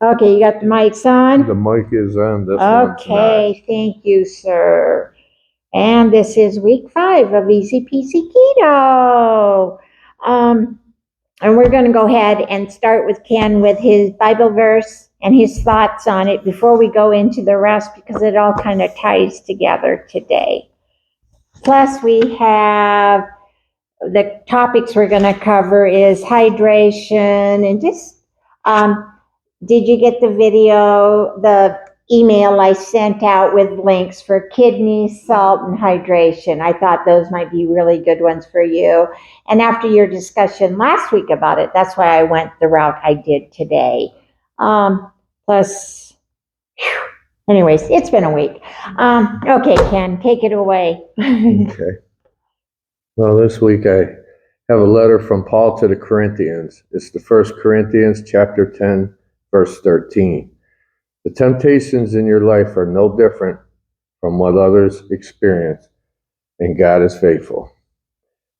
Okay, you got the mics on? The mic is on. This one's Okay, thank you, sir. And this is week 5 of Easy Peasy Keto. And we're going to go ahead and start with Ken with his Bible verse and his thoughts on it before we go into the rest, because it all kind of ties together today. Plus, we have the topics we're going to cover is hydration and just, did you get the video, the email I sent out with links for kidney, salt, and hydration? I thought those might be really good ones for you. And after your discussion last week about it, that's why I went the route I did today. Plus, anyways, it's been a week. Okay, Ken, take it away. Okay. Well, this week I have a letter from Paul to the Corinthians. It's the 1 Corinthians chapter 10, verse 13. The temptations in your life are no different from what others experience, and God is faithful.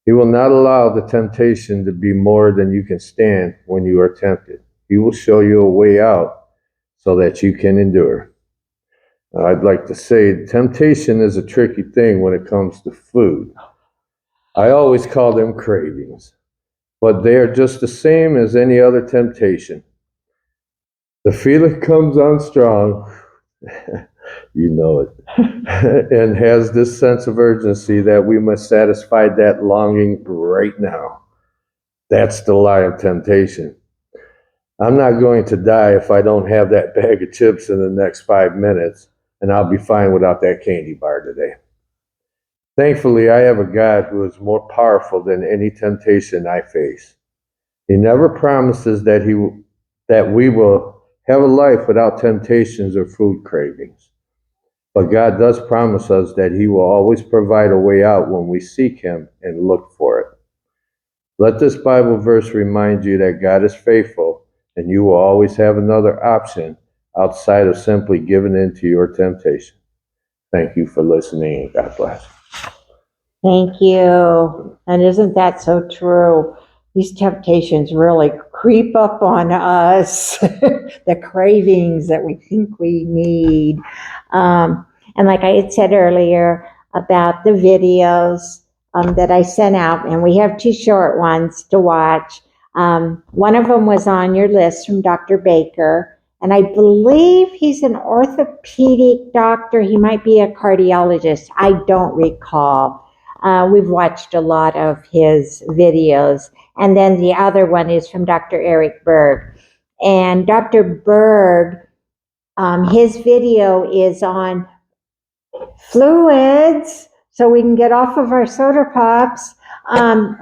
He will not allow the temptation to be more than you can stand when you are tempted. He will show you a way out so that you can endure. I'd like to say temptation is a tricky thing when it comes to food. I always call them cravings, but they are just the same as any other temptation. The feeling comes on strong, you know it, and has this sense of urgency that we must satisfy that longing right now. That's the lie of temptation. I'm not going to die if I don't have that bag of chips in the next 5 minutes, and I'll be fine without that candy bar today. Thankfully, I have a God who is more powerful than any temptation I face. He never promises that we will have a life without temptations or food cravings. But God does promise us that He will always provide a way out when we seek Him and look for it. Let this Bible verse remind you that God is faithful, and you will always have another option outside of simply giving in to your temptation. Thank you for listening, and God bless. Thank you. And isn't that so true? These temptations really creep up on us, the cravings that we think we need. And like I had said earlier about the videos that I sent out, and we have 2 short ones to watch. One of them was on your list from Dr. Baker, and I believe he's an orthopedic doctor. He might be a cardiologist. I don't recall. We've watched a lot of his videos. And then the other one is from Dr. Eric Berg. And Dr. Berg, his video is on fluids, so we can get off of our soda pops,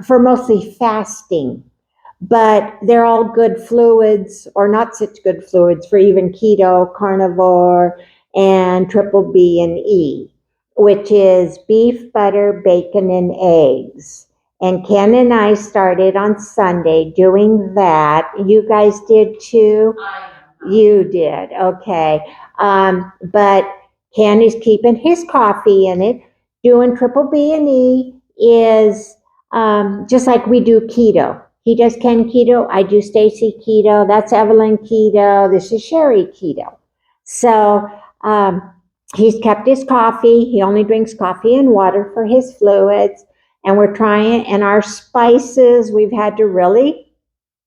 for mostly fasting. But they're all good fluids, or not such good fluids, for even keto, carnivore, and triple B and E, which is beef, butter, bacon, and eggs. And Ken and I started on Sunday doing that. You guys did too? You did, okay. But Ken is keeping his coffee in it. Doing triple B and E is just like we do keto. He does Ken keto, I do Stacy keto, that's Evelyn keto, this is Sherry keto. So he's kept his coffee. He only drinks coffee and water for his fluids. And we're trying, and our spices, we've had to really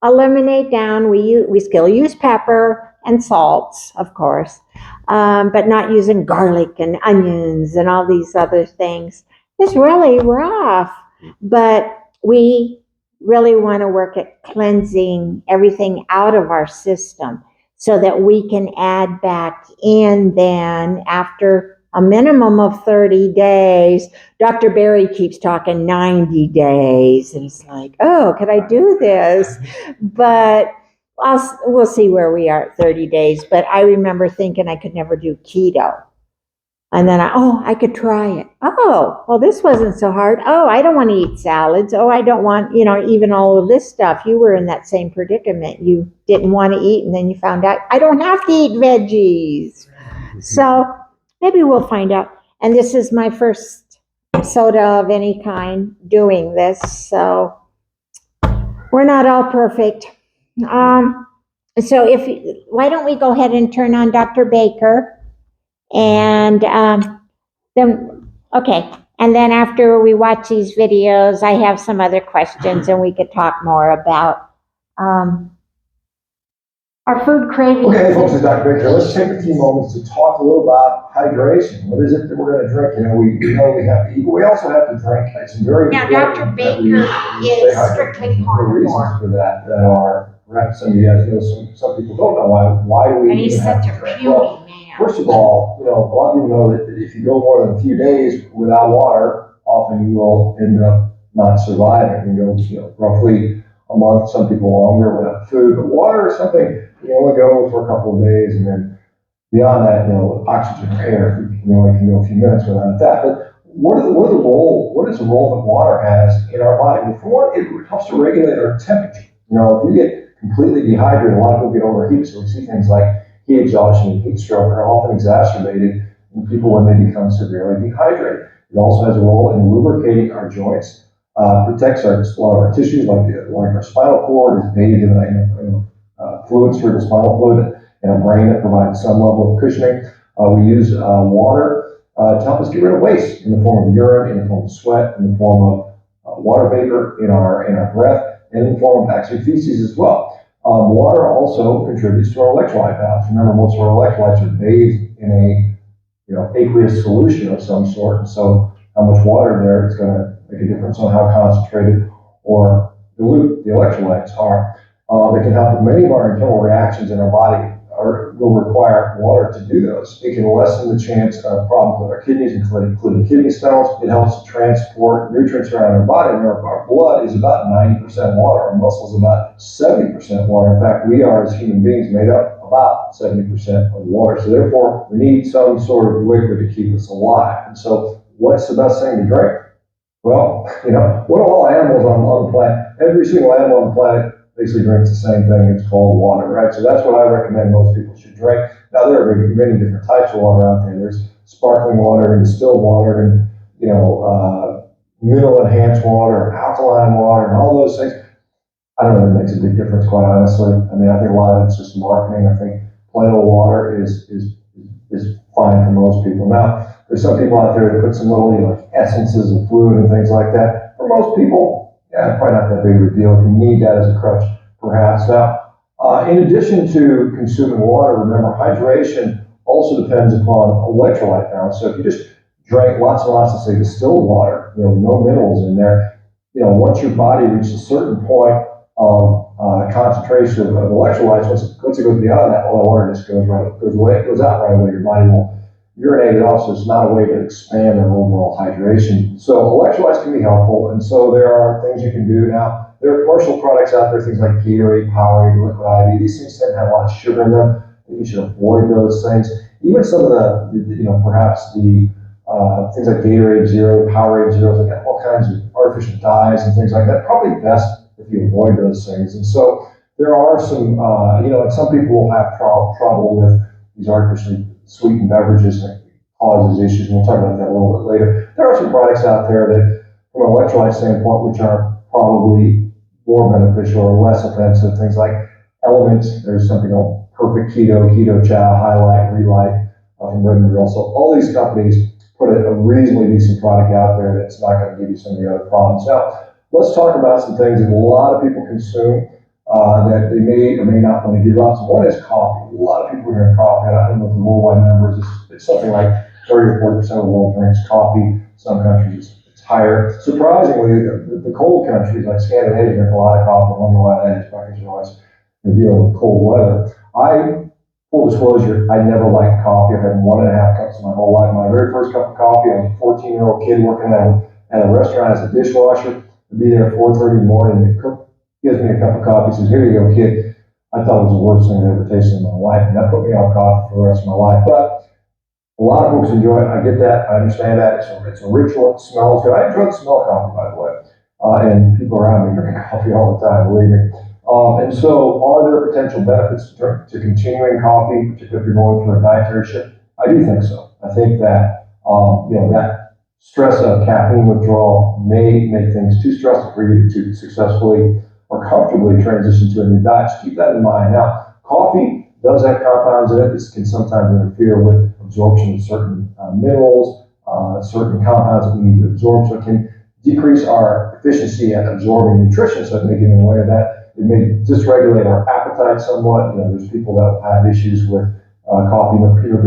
eliminate down. We still use pepper and salts, of course, but not using garlic and onions and all these other things. It's really rough, but we really want to work at cleansing everything out of our system so that we can add back in then after a minimum of 30 days. Dr. Barry keeps talking 90 days. And it's like, oh, could I do this? But we'll see where we are at 30 days. But I remember thinking I could never do keto. And then I could try it. Oh, well, this wasn't so hard. Oh, I don't want to eat salads. Oh, I don't want, even all of this stuff. You were in that same predicament. You didn't want to eat, and then you found out, I don't have to eat veggies. So maybe we'll find out. And this is my first soda of any kind doing this. So we're not all perfect. So why don't we go ahead and turn on Dr. Baker? And then, okay. And then after we watch these videos, I have some other questions and we could talk more about our food cravings. Okay, folks, it's Dr. Baker. Let's take a few moments to talk a little about hydration. What is it that we're going to drink? You know, we know we have to eat, but we also have to drink. It's very now, important. Now, Dr. Baker is strictly carnivore. Reasons for that are, perhaps some of you guys know, some people don't know why do we and he's such a puny man. First of all, you know, a lot of people know that if you go more than a few days without water, often you will end up not surviving. You go, roughly a month, some people longer without food. But water is something you only go for a couple of days, and then beyond that, oxygen or air, you only can go a few minutes without that. But what is the role that water has in our body? Well, for one, it helps to regulate our temperature. If you get completely dehydrated, a lot of people get overheated, so we see things like heat exhaustion and heat stroke are often exacerbated in people when they become severely dehydrated. It also has a role in lubricating our joints, protects a lot of our tissues, like our spinal cord is bathed in fluids for the spinal fluid and a brain that provides some level of cushioning. We use water to help us get rid of waste in the form of urine, in the form of sweat, in the form of water vapor in our breath, and in the form of actually feces as well. Water also contributes to our electrolyte balance. Remember, most of our electrolytes are bathed in a aqueous solution of some sort, and so how much water there is going to make a difference on how concentrated or dilute the electrolytes are. It can help with many of our internal reactions in our body will require water to do those. It can lessen the chance of problems with our kidneys, including kidney stones. It helps to transport nutrients around our body. Remember, our blood is about 90% water. Our muscles about 70% water. In fact, we are, as human beings, made up about 70% of water. So therefore, we need some sort of liquid to keep us alive. And so what's the best thing to drink? Well, what do all animals on the planet, every single animal on the planet basically drinks the same thing. It's called water, right? So that's what I recommend most people should drink. Now, there are many different types of water out there. There's sparkling water and distilled water and, mineral enhanced water, alkaline water, and all those things. I don't know if it makes a big difference, quite honestly. I mean, I think a lot of it's just marketing. I think plain old water is fine for most people. Now, there's some people out there that put some little, essences of fluid and things like that. For most people, yeah, probably not that big of a deal. If you need that as a crutch, perhaps. Now, in addition to consuming water, remember, hydration also depends upon electrolyte balance. So if you just drank lots and lots of, say, distilled water, no minerals in there, once your body reaches a certain point of concentration of electrolytes, once it goes beyond that, all the water just goes out right away. Your body will urinate it off, so it's not a way to expand their overall hydration. So electrolytes can be helpful, and so there are things you can do. Now, there are commercial products out there, things like Gatorade, Powerade, Liquid IV. These things tend to have a lot of sugar in them. You should avoid those things. Even some of the perhaps the things like Gatorade Zero, Powerade Zero, they got all kinds of artificial dyes and things like that. Probably best if you avoid those things. And so there are some, and some people will have trouble with these artificially sweetened beverages that causes issues, and we'll talk about that a little bit later. There are some products out there that, from an electrolyte standpoint, which are probably more beneficial or less offensive. Things like Elements, there's something called Perfect Keto Chow, Highlight, Relight from Red Grill. So all these companies put a reasonably decent product out there that's not going to give you some of the other problems. Now, let's talk about some things that a lot of people consume that they may or may not want to give up. So one is coffee. A lot of people drink coffee. I don't know what the worldwide number is. It's something like 30 or 40% of the world drinks coffee. Some countries it's higher. Surprisingly, the cold countries like Scandinavia drink a lot of coffee. I wonder why that is, because you're always dealing with cold weather. Full disclosure, I never liked coffee. I've had 1.5 cups in my whole life. My very first cup of coffee, I was a 14-year-old kid working at a restaurant as a dishwasher. I'd be there at 4:30 in the morning, and the cook gives me a cup of coffee, says, "Here you go, kid." I thought it was the worst thing I'd ever tasted in my life, and that put me on coffee for the rest of my life. But a lot of folks enjoy it. I get that. I understand that. It's a ritual. It smells good. I enjoy the smell of coffee, by the way. And people around me drink coffee all the time, believe me. And so, are there potential benefits to continuing coffee, particularly if you're going through a dietary shift? I do think so. I think that that stress of caffeine withdrawal may make things too stressful for you to successfully or comfortably transition to a new diet. So keep that in mind. Now, Coffee does have compounds in it. This can sometimes interfere with absorption of certain minerals, certain compounds that we need to absorb, so it can decrease our efficiency at absorbing nutrition, so it may get in the way of that. It may dysregulate our appetite somewhat. There's people that have issues with coffee,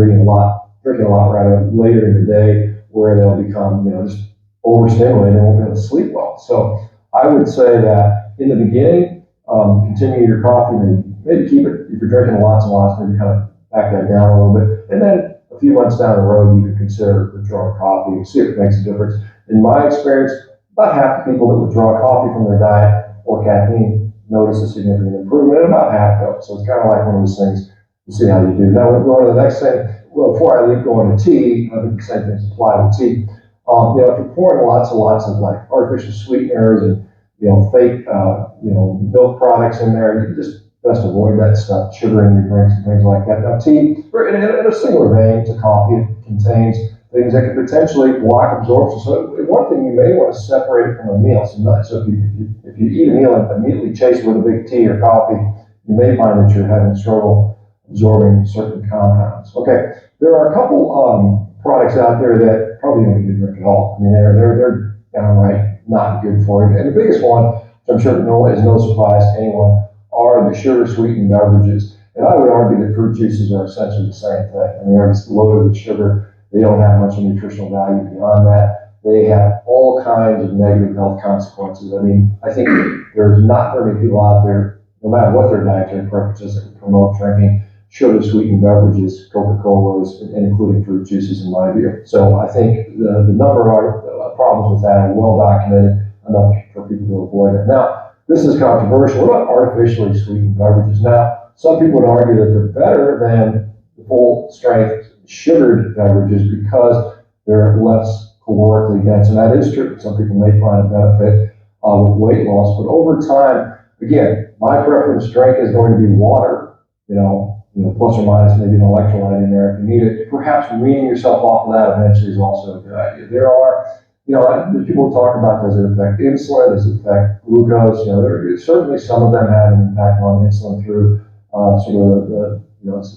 drinking a lot rather later in the day, where they'll become, just overstimulated and won't be able to sleep well. So I would say that in the beginning, continue your coffee, maybe keep it, if you're drinking lots and lots, maybe kind of back that down a little bit. And then a few months down the road, you can consider withdrawing coffee and see if it makes a difference. In my experience, about half the people that withdraw coffee from their diet or caffeine notice a significant improvement, and about half don't. So it's kind of like one of those things, to see how you do. Now we're going to the next thing. Well, before I leave going to tea, I think the same things apply with tea. If you're pouring lots and lots of like artificial sweeteners and fake milk products in there, you just best avoid that stuff, sugar in your drinks and things like that. Now tea, in a similar vein to coffee, it contains things that could potentially block absorption. So one thing, you may want to separate it from a meal. So if you eat a meal and immediately chase it with a big tea or coffee, you may find that you're having trouble absorbing certain compounds. Okay, there are a couple products out there that probably don't need to drink at all. I mean, they're downright not good for you. And the biggest one, which I'm sure is no surprise to anyone, are the sugar-sweetened beverages. And I would argue that fruit juices are essentially the same thing. I mean, they're just loaded with sugar. They don't have much of nutritional value beyond that. They have all kinds of negative health consequences. I mean, I think there's not very many people out there, no matter what their dietary preferences, that promote drinking sugar-sweetened beverages, Coca-Colas, and including fruit juices, in my view. So I think the number of problems with that are well documented, enough for people to avoid it. Now, this is controversial. What about artificially sweetened beverages? Now, some people would argue that they're better than the full-strength sugared beverages because they're less calorically dense, and that is true. Some people may find a benefit with weight loss, but over time, again, my preference drink is going to be water, plus or minus maybe an electrolyte in there if you need it. Perhaps weaning yourself off of that eventually is also a good idea. There are, there's people who talk about, does it affect insulin, does it affect glucose? Certainly some of them have an impact on insulin through sort of the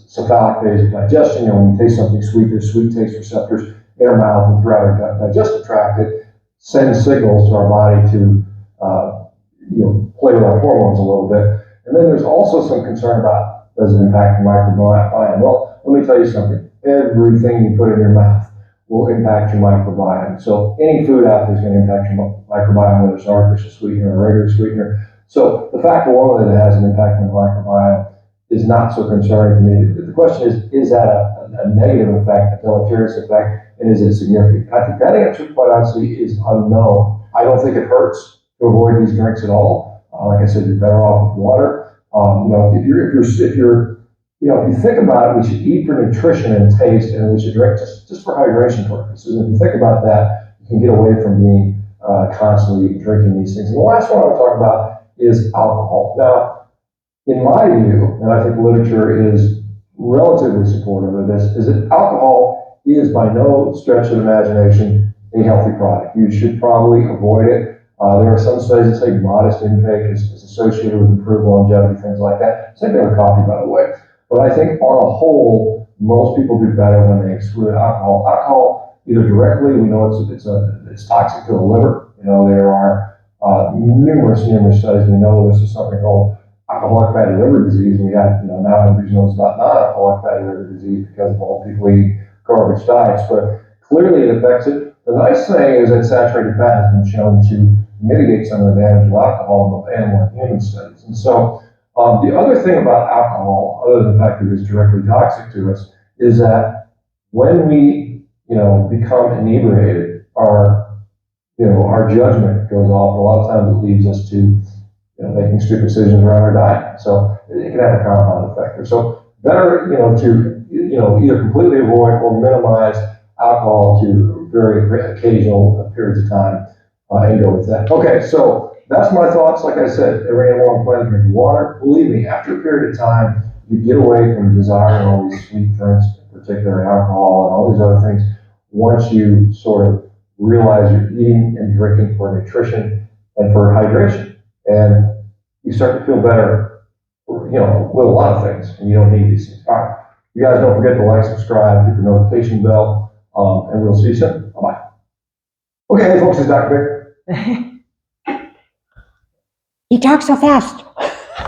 cephalic phase of digestion. When you taste something sweet, there's sweet taste receptors in our mouth and throughout our digestive tract. It sends signals to our body to play with our hormones a little bit. And then there's also some concern about, does it impact your microbiome? Well, let me tell you something. Everything you put in your mouth will impact your microbiome. So any food out there is going to impact your microbiome, whether it's artificial sweetener or regular sweetener. So the fact alone that it has an impact on the microbiome is not so concerning to me. The question is that a negative effect, a deleterious effect, and is it significant? I think that answer, quite honestly, is unknown. I don't think it hurts to avoid these drinks at all. Like I said, you're better off with water. If you think about it, we should eat for nutrition and taste, and we should drink just for hydration purposes. And if you think about that, you can get away from being constantly drinking these things. And the last one I want to talk about is alcohol. Now, in my view, and I think literature is relatively supportive of this, is that alcohol is by no stretch of the imagination a healthy product. You should probably avoid it. There are some studies that say modest intake is associated with improved longevity, things like that. Same thing with coffee, by the way. But I think on a whole, most people do better when they exclude alcohol. Alcohol, either directly, we know it's toxic to the liver. There are numerous studies. We know this is something called alcoholic fatty liver disease. We have, now everybody knows about non-alcoholic fatty liver disease because of all people eating garbage diets, but clearly it affects it. The nice thing is that saturated fat has been shown to mitigate some of the damage of alcohol in both animal and human studies. And so the other thing about alcohol, other than the fact that it's directly toxic to us, is that when we, become inebriated, our judgment goes off. A lot of times it leads us to making stupid decisions around our diet. So it can have a compound effect. So better, to either completely avoid or minimize alcohol to very occasional periods of time and go with that. Okay, so that's my thoughts. Like I said, every animal on the planet drinks water. Believe me, after a period of time, you get away from desiring all these sweet drinks, in particular alcohol and all these other things, once you sort of realize you're eating and drinking for nutrition and for hydration. And you start to feel better with a lot of things, and you don't need these things. All right. You guys don't forget to like, subscribe, hit the notification bell, and we'll see you soon. Bye-bye. Okay, folks, it's Dr. Baker. He talks so fast.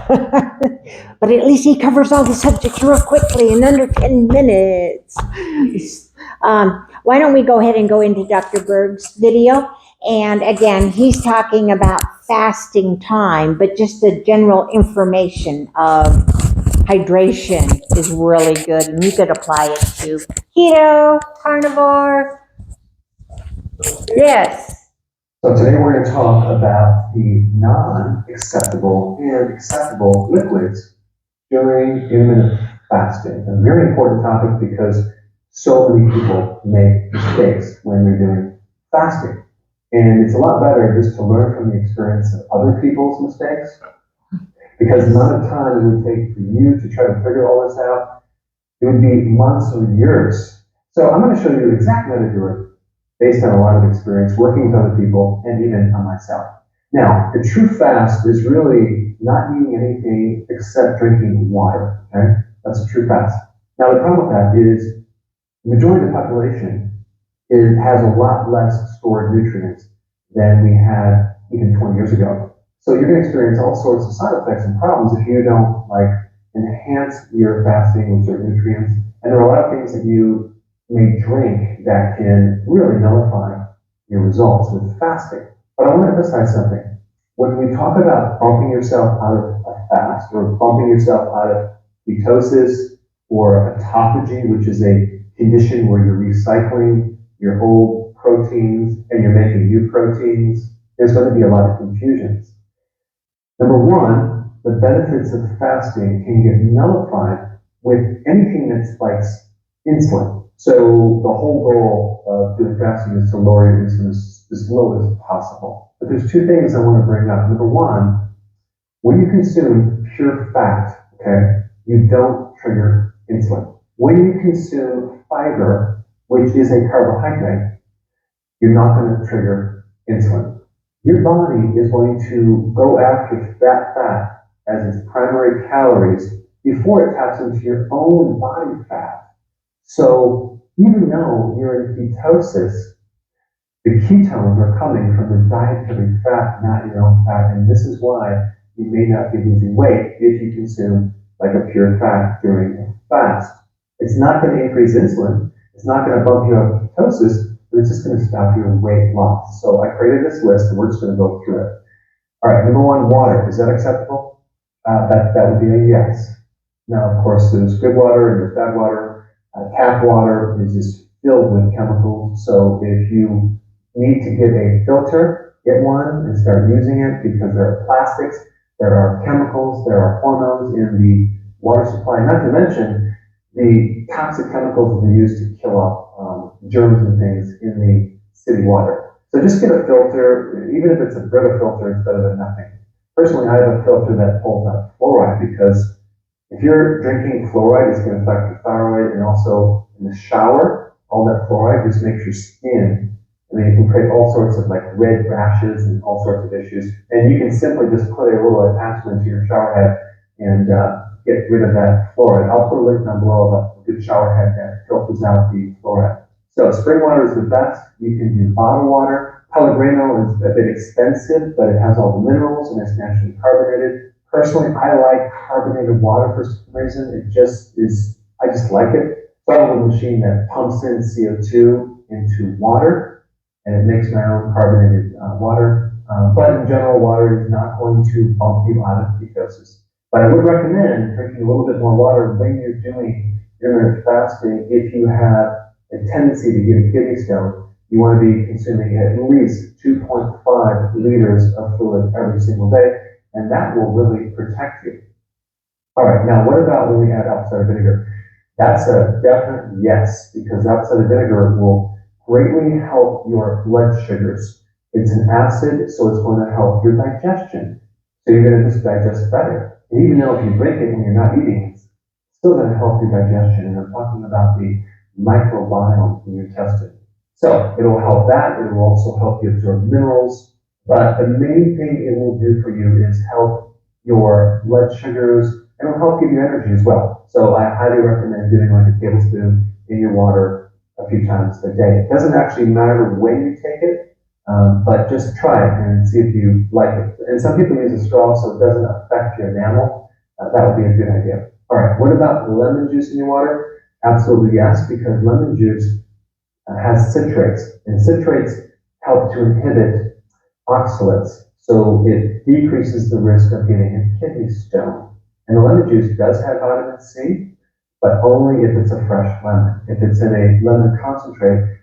But at least he covers all the subjects real quickly in under 10 minutes. Why don't we go ahead and go into Dr. Berg's video? And again, he's talking about fasting time, but just the general information of hydration is really good, and you could apply it to keto, carnivore. Yes. So today we're going to talk about the non-acceptable and acceptable liquids during intermittent fasting. A very important topic because so many people make mistakes when they're doing fasting. And it's a lot better just to learn from the experience of other people's mistakes, because the amount of time it would take for you to try to figure all this out, it would be months or years. So I'm going to show you exactly how to do it based on a lot of experience working with other people and even on myself. Now, the true fast is really not eating anything except drinking water, okay? That's a true fast. Now, the problem with that is the majority of the population has a lot less stored nutrients than we had even 20 years ago. So you're going to experience all sorts of side effects and problems if you don't enhance your fasting with certain nutrients. And there are a lot of things that you may drink that can really nullify your results with fasting. But I want to emphasize something. When we talk about bumping yourself out of a fast or bumping yourself out of ketosis or autophagy, which is a condition where you're recycling your old proteins and you're making new proteins, there's going to be a lot of confusions. Number one, the benefits of fasting can get nullified with anything that's like insulin. So the whole goal of doing fasting is to lower your insulin as low as possible. But there's two things I want to bring up. Number one, when you consume pure fat, okay, you don't trigger insulin. When you consume fiber, which is a carbohydrate, you're not going to trigger insulin. Your body is going to go after that fat as its primary calories before it taps into your own body fat. So even though you're in ketosis, the ketones are coming from the dietary fat, not your own fat. And this is why you may not be losing weight if you consume like a pure fat during a fast. It's not going to increase insulin. It's not going to bump you out of ketosis, but it's just going to stop your weight loss. So I created this list, and we're just going to go through it. All right, number one, water. Is that acceptable? That would be a yes. Now, of course, there's good water and there's bad water. Tap water is just filled with chemicals. So if you need to get a filter, get one and start using it, because there are plastics, there are chemicals, there are hormones in the water supply, not to mention the toxic chemicals that are used to kill off germs and things in the city water. So just get a filter. Even if it's a Brita filter, it's better than nothing. Personally, I have a filter that pulls out fluoride, because if you're drinking fluoride, it's going to affect your thyroid, and also in the shower, all that fluoride just makes your skin, I mean, it can create all sorts of red rashes and all sorts of issues. And you can simply just put a little attachment to your shower head and get rid of that fluoride. I'll put a link down below of a good shower head that filters out the fluoride. So spring water is the best. You can do bottled water. Pellegrino is a bit expensive, but it has all the minerals and it's naturally carbonated. Personally, I like carbonated water for some reason. It just is, I just like it. So I have a machine that pumps in CO2 into water, and it makes my own carbonated water. But in general, water is not going to bump you out of ketosis. But I would recommend drinking a little bit more water when you're doing intermittent fasting. If you have a tendency to get a kidney stone, you want to be consuming at least 2.5 liters of fluid every single day, and that will really protect you. All right, now what about when we add apple cider vinegar? That's a definite yes, because apple cider vinegar will greatly help your blood sugars. It's an acid, so it's going to help your digestion. So you're going to just digest better. And even though if you drink it when you're not eating, it's still going to help your digestion. And I'm talking about the microbiome in your intestine. So it'll help that. It will also help you absorb minerals. But the main thing it will do for you is help your blood sugars, and it'll help give you energy as well. So I highly recommend doing like a tablespoon in your water a few times a day. It doesn't actually matter when you take it, but just try it and see if you like it. And some people use a straw so it doesn't affect your enamel. That would be a good idea. All right, what about lemon juice in your water? Absolutely yes, because lemon juice has citrates, and citrates help to inhibit oxalates. So it decreases the risk of getting a kidney stone. And the lemon juice does have vitamin C, but only if it's a fresh lemon. If it's in a lemon concentrate,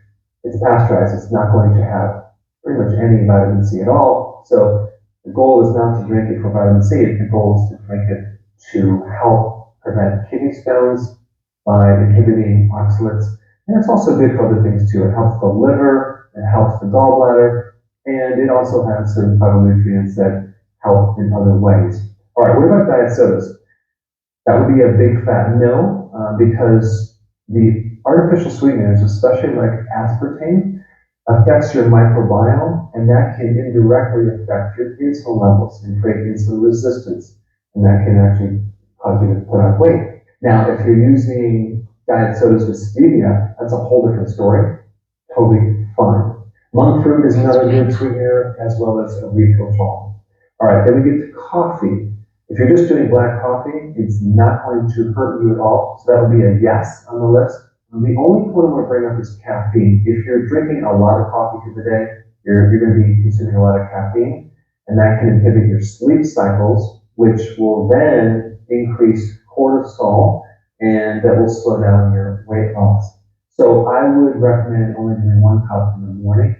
it's pasteurized. It's not going to have pretty much any vitamin C at all. So the goal is not to drink it for vitamin C. The goal is to drink it to help prevent kidney stones by inhibiting oxalates. And it's also good for other things too. It helps the liver, it helps the gallbladder, and it also has certain phytonutrients that help in other ways. All right, what about diet sodas? That would be a big fat no, because the artificial sweeteners, especially like aspartame, affects your microbiome, and that can indirectly affect your insulin levels and create insulin resistance, and that can actually cause you to put on weight. Now, if you're using diet sodas with stevia, that's a whole different story. Totally fine. Monk fruit is another good sweetener, as well as erythritol. All right, then we get to coffee. If you're just doing black coffee, it's not going to hurt you at all. So that would be a yes on the list. The only point I want to bring up is caffeine. If you're drinking a lot of coffee through the day, you're going to be consuming a lot of caffeine, and that can inhibit your sleep cycles, which will then increase cortisol, and that will slow down your weight loss. So I would recommend only doing 1 cup in the morning,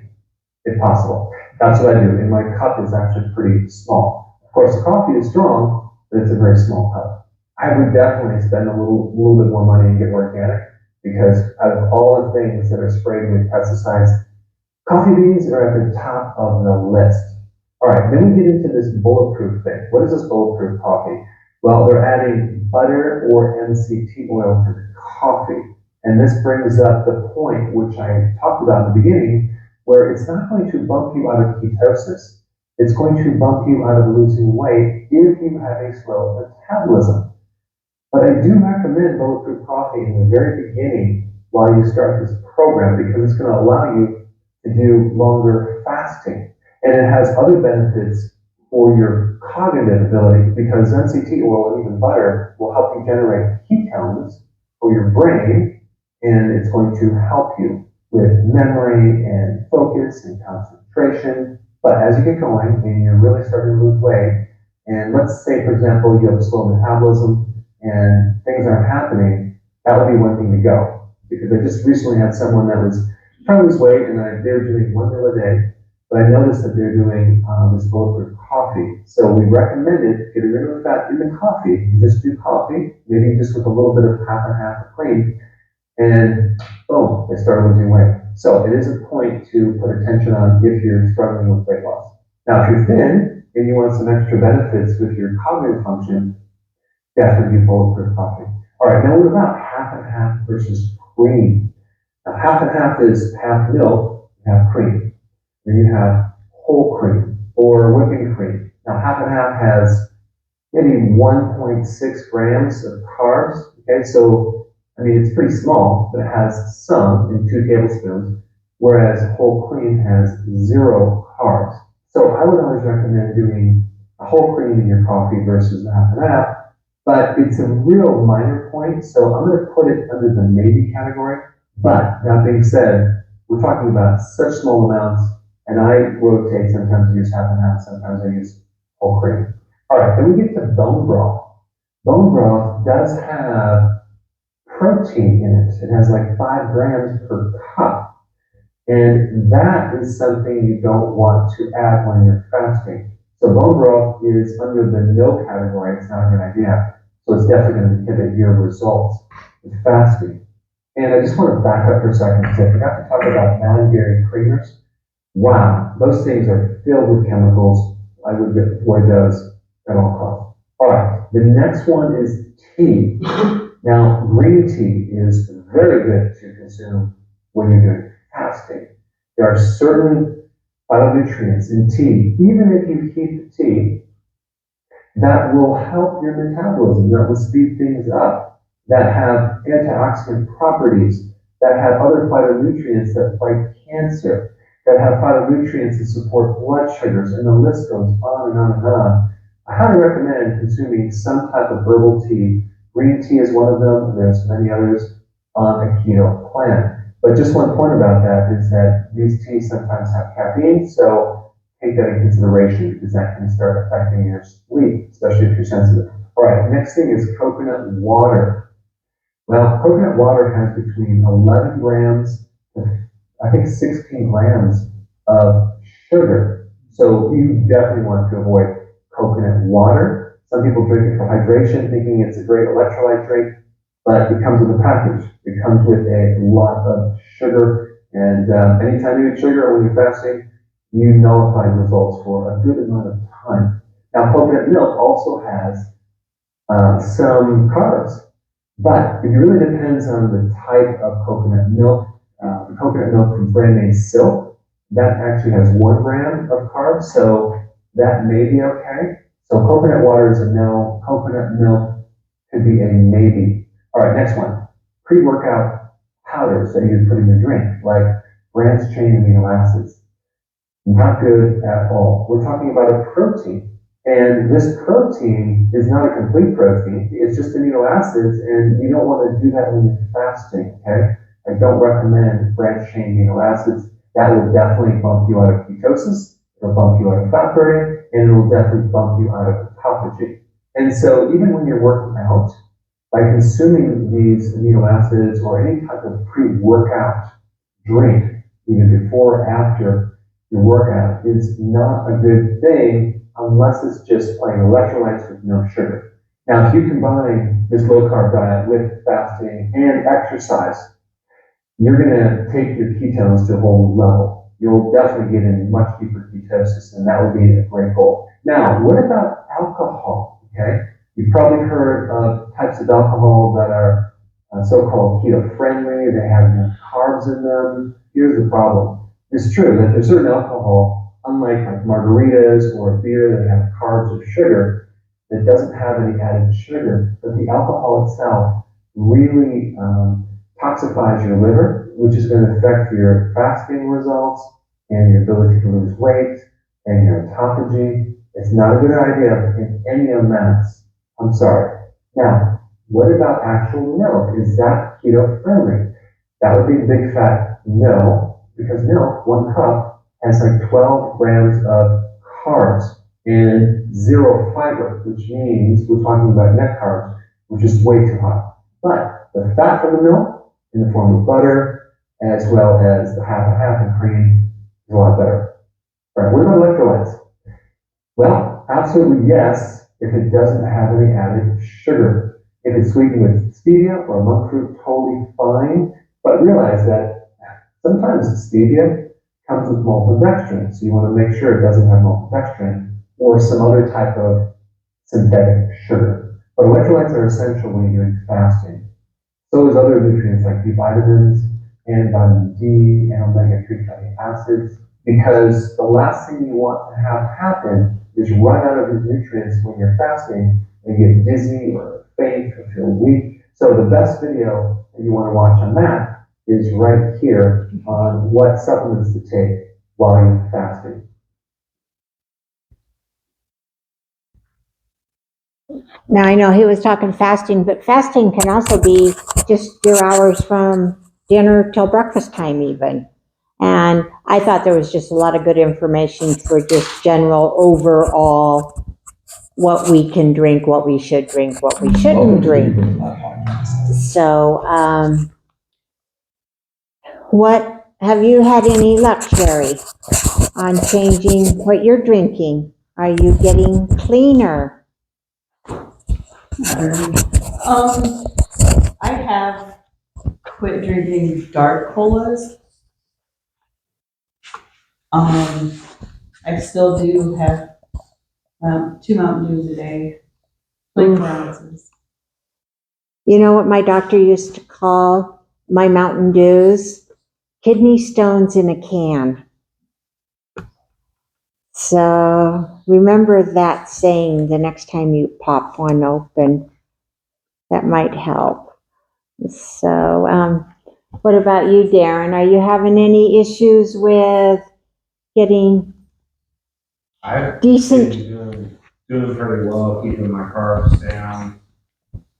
if possible. That's what I do, and my cup is actually pretty small. Of course, the coffee is strong, but it's a very small cup. I would definitely spend a little bit more money and get organic, because out of all the things that are sprayed with pesticides, coffee beans are at the top of the list. All right, then we get into this bulletproof thing. What is this bulletproof coffee? Well, they're adding butter or MCT oil to the coffee. And this brings up the point which I talked about in the beginning, where it's not going to bump you out of ketosis. It's going to bump you out of losing weight if you have a slow metabolism. But I do recommend bulletproof coffee in the very beginning while you start this program, because it's going to allow you to do longer fasting. And it has other benefits for your cognitive ability, because MCT oil and even butter will help you generate ketones for your brain, and it's going to help you with memory and focus and concentration. But as you get going and you're really starting to lose weight, and let's say, for example, you have a slow metabolism and things aren't happening, that would be one thing to go. Because I just recently had someone that was trying to lose weight, and they were doing 1 meal a day, but I noticed that they're doing this bulletproof coffee. So we recommended getting rid of the fat in the coffee, and just do coffee, maybe just with a little bit of half and half of cream, and boom, they started losing weight. So it is a point to put attention on if you're struggling with weight loss. Now, if you're thin and you want some extra benefits with your cognitive function, definitely do bulletproof coffee. All right, now what about half and half versus cream? Now, half and half is half milk, half cream. Then you have whole cream or whipping cream. Now, half and half has maybe 1.6 grams of carbs. Okay, so I mean, it's pretty small, but it has some in 2 tablespoons, whereas whole cream has 0 carbs. So I would always recommend doing a whole cream in your coffee versus a half and half, but it's a real minor point, so I'm going to put it under the maybe category. But that being said, we're talking about such small amounts, and I rotate. Sometimes I use half and half, sometimes I use whole cream. All right, then we get to bone broth. Bone broth does have protein in it. It has like 5 grams per cup. And that is something you don't want to add when you're fasting. So bone broth is under the no category. It's not a good idea. So it's definitely going to inhibit your results with fasting. And I just want to back up for a second, because I forgot to talk about non-dairy creamers. Wow, those things are filled with chemicals. I would avoid those at all costs. All right, the next one is tea. Now, green tea is very good to consume when you're doing fasting. There are certain phytonutrients in tea. Even if you heat the tea, that will help your metabolism, that will speed things up, that have antioxidant properties, that have other phytonutrients that fight cancer, that have phytonutrients that support blood sugars, and the list goes on and on and on. I highly recommend consuming some type of herbal tea. Green tea is one of them, and there's many others on a keto plan. But just one point about that is that these teas sometimes have caffeine, so take that into consideration because that can start affecting your sleep, especially if you're sensitive. All right, next thing is coconut water. Well, coconut water has between 11 grams to, I think, 16 grams of sugar. So you definitely want to avoid coconut water. Some people drink it for hydration, thinking it's a great electrolyte drink, but it comes with a package. It comes with a lot of sugar, and anytime you eat sugar when you're fasting, you nullify results for a good amount of time. Now, coconut milk also has some carbs, but it really depends on the type of coconut milk. The coconut milk from brand name Silk, that actually has 1 gram of carbs, so that may be okay. So coconut water is a no, coconut milk could be a maybe. All right, next one. Pre-workout powders that you put in your drink, like branched-chain amino acids. Not good at all. We're talking about a protein. And this protein is not a complete protein. It's just amino acids, and you don't want to do that when you're fasting, okay? I don't recommend branched-chain amino acids. That will definitely bump you out of ketosis, it'll bump you out of fat burning, and it'll definitely bump you out of autophagy. And so even when you're working out, by consuming these amino acids or any type of pre-workout drink, either before or after your workout, is not a good thing unless it's just plain electrolytes with no sugar. Now, if you combine this low-carb diet with fasting and exercise, you're going to take your ketones to a whole level. You'll definitely get in much deeper ketosis, and that would be a great goal. Now, what about alcohol? Okay, you've probably heard of types of alcohol that are so-called keto-friendly. They have no carbs in them. Here's the problem. It's true that there's certain alcohol, unlike like margaritas or beer that have carbs or sugar, that doesn't have any added sugar, but the alcohol itself really toxifies your liver, which is going to affect your fasting results and your ability to lose weight and your autophagy. It's not a good idea in any amounts. I'm sorry. Now, what about actual milk? Is that keto friendly? That would be a big fat no, because milk, 1 cup, has like 12 grams of carbs and 0 fiber, which means we're talking about net carbs, which is way too high. But the fat from the milk, in the form of butter, as well as the half and half in cream, is a lot better. All right, what about electrolytes? Well, absolutely yes, if it doesn't have any added sugar. If it's sweetened with stevia or monk fruit, totally fine. But realize that sometimes stevia comes with maltodextrin, so you want to make sure it doesn't have maltodextrin or some other type of synthetic sugar. But electrolytes are essential when you're doing fasting. So is other nutrients like B vitamins and vitamin D and omega-3 fatty acids, because the last thing you want to have happen is run out of these nutrients when you're fasting and get dizzy or faint or feel weak. So the best video that you want to watch on that is right here on what supplements to take while you're fasting. Now, I know he was talking fasting, but fasting can also be just your hours from dinner till breakfast time even. And I thought there was just a lot of good information for just general overall what we can drink, what we should drink, what we shouldn't drink. So, what have you had any luck, Sherry, on changing what you're drinking? Are you getting cleaner? I have quit drinking dark colas. I still do have 2 Mountain Dews a day, 24 ounces. You know what my doctor used to call my Mountain Dews? Kidney stones in a can. So remember that saying the next time you pop one open. That might help. So, what about you, Darren? Are you having any issues with getting I've decent? been doing pretty well, keeping my carbs down.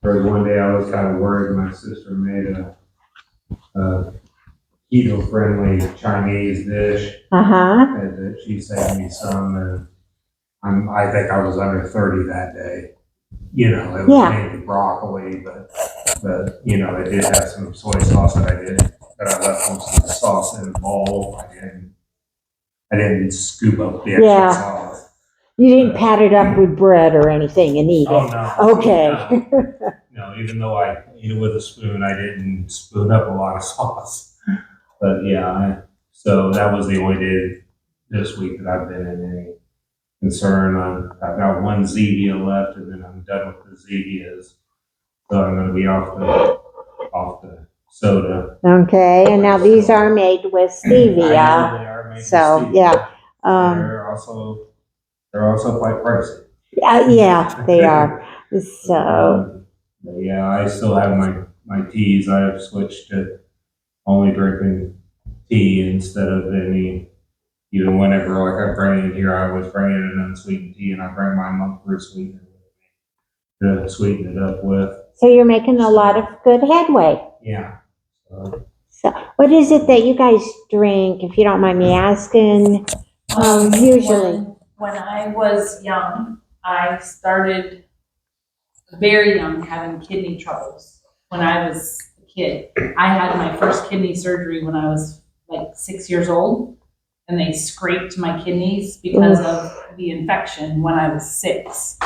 For one day, I was kind of worried. My sister made a keto-friendly Chinese dish, and that she sent me some, and I think I was under 30 that day. You know, it was mainly broccoli, but it did have some soy sauce that I left most of the sauce in a bowl. I didn't scoop up the extra sauce. You didn't pat it up with bread or anything and eat it? Oh, no. Okay. No, even though I eat it with a spoon, I didn't spoon up a lot of sauce. But yeah, so that was the only day this week that I've been in any concern. I've got one Zevia left, and then I'm done with the Zevias. So I'm going to be off the soda. Okay, and now these are made with I know they stevia. are made with So, stevia. yeah. They're also quite pricey. Yeah, they are. So, But yeah, I still have my teas. I have switched to only drinking tea instead of any. Even whenever like I bring it here, I was bringing an unsweetened tea, and I bring my monk fruit sweetener to sweeten it up with. so you're making a lot of good headway. Yeah. So, what is it that you guys drink, if you don't mind me asking? Usually. When I was young, I started very young having kidney troubles. When I was a kid, I had my first kidney surgery when I was like 6 years old, and they scraped my kidneys because of the infection when I was 6.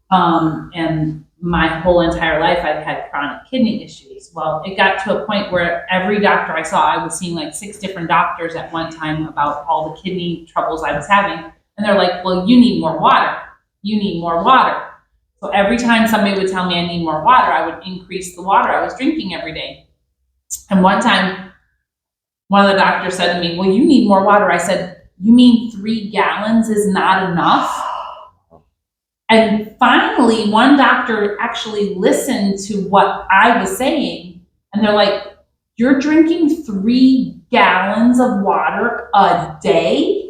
And my whole entire life, I've had chronic kidney issues. Well, it got to a point where every doctor I saw, I was seeing like 6 different doctors at one time about all the kidney troubles I was having. And they're like, well, you need more water. You need more water. So every time somebody would tell me I need more water, I would increase the water I was drinking every day. And one time, one of the doctors said to me, well, you need more water. I said, you mean 3 gallons is not enough? And finally, one doctor actually listened to what I was saying. And they're like, you're drinking 3 gallons of water a day?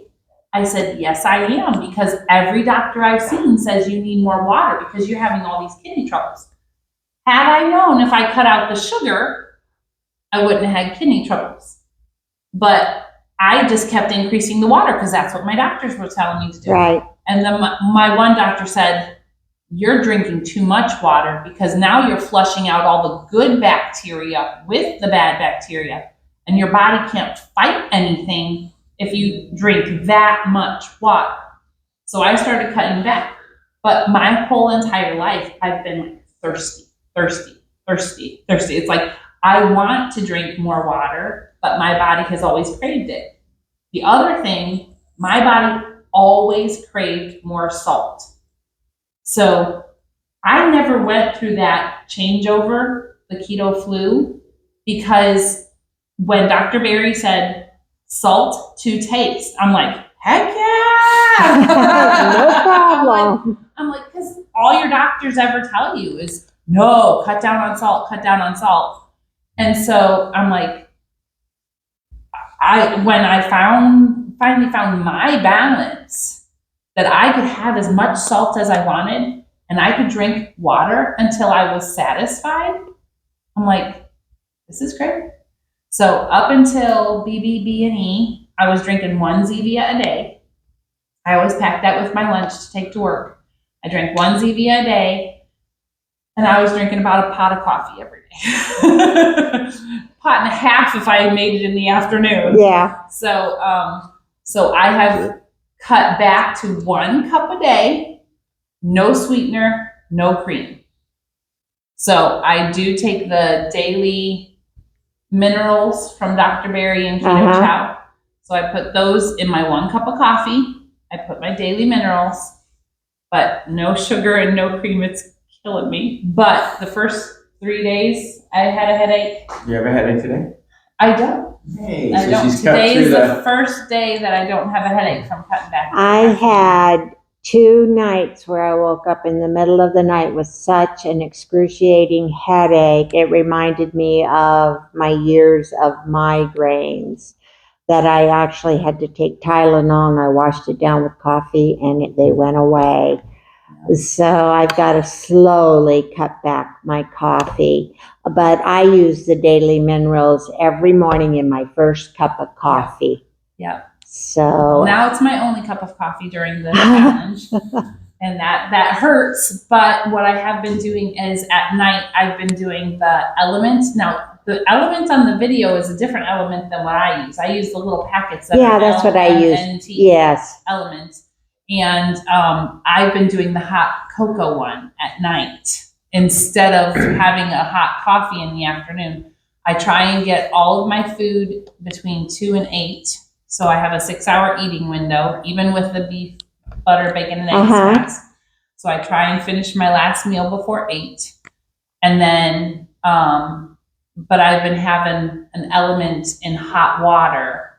I said, yes, I am, because every doctor I've seen says you need more water because you're having all these kidney troubles. Had I known if I cut out the sugar, I wouldn't have had kidney troubles. But I just kept increasing the water because that's what my doctors were telling me to do. Right. And then my one doctor said, you're drinking too much water because now you're flushing out all the good bacteria with the bad bacteria, and your body can't fight anything if you drink that much water. So I started cutting back. But my whole entire life, I've been like thirsty. It's like I want to drink more water, but my body has always craved it. The other thing, my body always craved more salt. So I never went through that changeover, the keto flu, because when Dr. Berry said salt to taste, I'm like, heck yeah! No problem. I'm like, because all your doctors ever tell you is, no, cut down on salt. And so I'm like, when I finally found my balance, that I could have as much salt as I wanted, and I could drink water until I was satisfied, I'm like, this is great. So up until BBB&E, I was drinking 1 Zevia a day. I always packed that with my lunch to take to work. I drank 1 Zevia a day, and I was drinking about a pot of coffee every day. Pot and a half if I made it in the afternoon. Yeah. So I have cut back to 1 cup a day, no sweetener, no cream. So I do take the daily minerals from Dr. Berry and Keto Chow. So I put those in my 1 cup of coffee. I put my daily minerals, but no sugar and no cream. It's killing me. But the first 3 days, I had a headache. You have a headache today? I don't. Hey, I so don't. she's cut Today through is the. the first day that I don't have a headache from cutting back. I had 2 nights where I woke up in the middle of the night with such an excruciating headache. It reminded me of my years of migraines that I actually had to take Tylenol, and I washed it down with coffee and they went away. So I've got to slowly cut back my coffee. But I use the Daily Minerals every morning in my first cup of coffee. Yeah. So Now it's my only cup of coffee during the challenge. And that hurts. But what I have been doing is at night, I've been doing the Element. Now, the Element on the video is a different Element than what I use. I use the little packets that yeah, are that's what I use. LMNT Yes. Element. And I've been doing the hot cocoa one at night instead of having a hot coffee in the afternoon. I try and get all of my food between 2 and 8. So I have a 6-hour eating window, even with the beef, butter, bacon, and egg snacks. So I try and finish my last meal before 8. And then, but I've been having an Element in hot water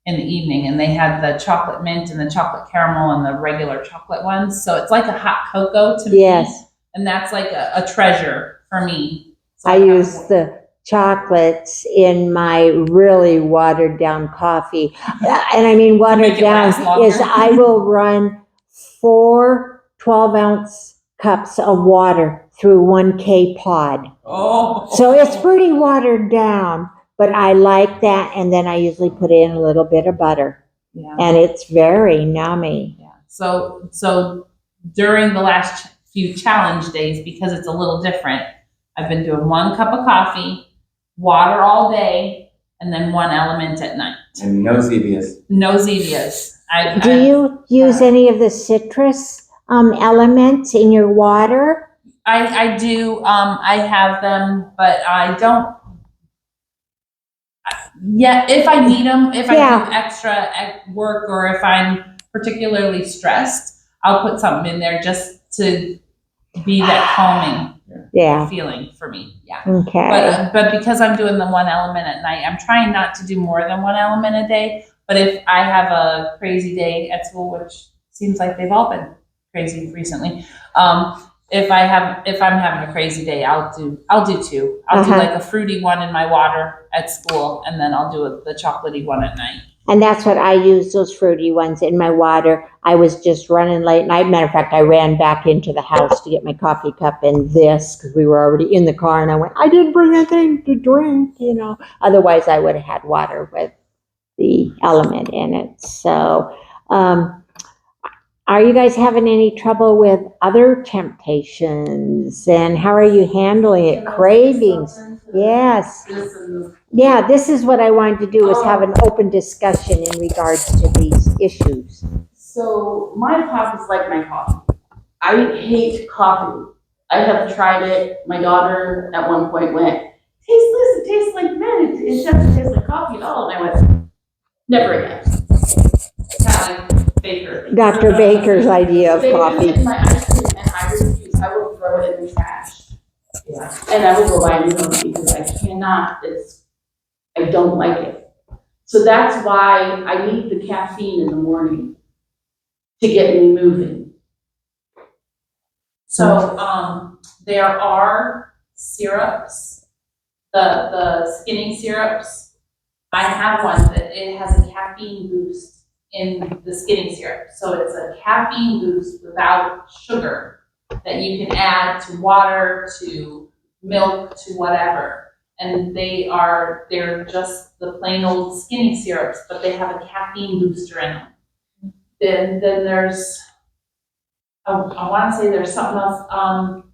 in the evening, and they had the chocolate mint and the chocolate caramel and the regular chocolate ones. So it's like a hot cocoa to me. Yes. And that's like a treasure for me. So I use the chocolates in my really watered down coffee. And I mean, watered make it down last longer. is I will run 4 12-ounce cups of water through 1 K-pod. Oh. So it's pretty watered down, but I like that. And then I usually put in a little bit of butter. Yeah. And it's very nummy. Yeah. So during the last few challenge days, because it's a little different, I've been doing 1 cup of coffee, water all day, and then 1 Element at night. And no Zevias. No Zevias. Do you use any of the citrus elements in your water? I do. I have them, but I don't. Yeah, if I need them, if I do extra at work, or if I'm particularly stressed, I'll put something in there just to be that calming feeling for me. Yeah. Okay. But because I'm doing the 1 Element at night, I'm trying not to do more than 1 Element a day. But if I have a crazy day at school, which seems like they've all been crazy recently, if I'm having a crazy day, I'll do 2. I'll do like a fruity one in my water at school, and then I'll do the chocolatey one at night. And that's what I use, those fruity ones in my water. I was just running late night. Matter of fact, I ran back into the house to get my coffee cup and this, because we were already in the car, and I went, I didn't bring anything to drink, Otherwise, I would have had water with the Element in it. So, are you guys having any trouble with other temptations? And how are you handling it? Cravings? Yes. Yeah, this is what I wanted to do, is have an open discussion in regards to these issues. So my pop is like my coffee. I hate coffee. I have tried it. My daughter at one point went, taste this, it tastes like mint. It doesn't taste like coffee at all. And I went, never again. Kind of like Baker. Dr. Baker's idea of They coffee. put it in my ice cream, and I refuse. I will throw it in the trash. Yeah. And I will go buy a new one because I cannot. I don't like it. So that's why I need the caffeine in the morning to get me moving. So there are syrups, the skinning syrups. I have one that it has a caffeine boost in the skinning syrup. So it's a caffeine boost without sugar that you can add to water, to milk, to whatever. And they're just the plain old skinny syrups, but they have a caffeine booster in them. Then there's, I want to say there's something else.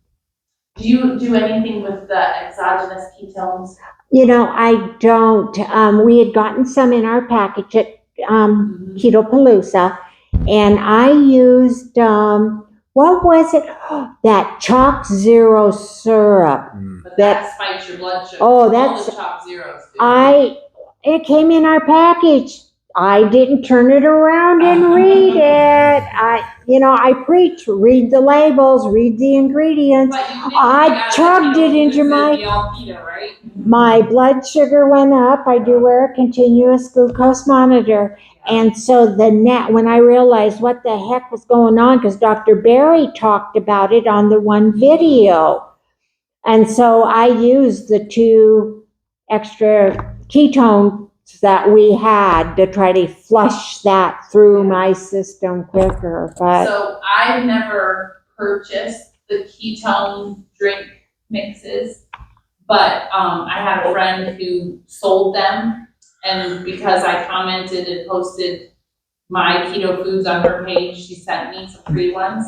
Do you do anything with the exogenous ketones? I don't. We had gotten some in our package at Ketopalooza, and I used, what was it? That Chalk Zero syrup. But that spikes your blood sugar. Oh, that's, all the Chalk Zeros do. It came in our package. I didn't turn it around and read it. I preach, read the labels, read the ingredients. But you didn't I eat out of chugged the it into keto my- foods, the all keto, right? My blood sugar went up. I do wear a continuous glucose monitor. And so when I realized what the heck was going on, because Dr. Barry talked about it on the one video. And so I used the 2 extra ketones that we had to try to flush that through my system quicker. But So I've never purchased the ketone drink mixes, but I had a friend who sold them, and because I commented and posted my keto foods on her page, she sent me some free ones.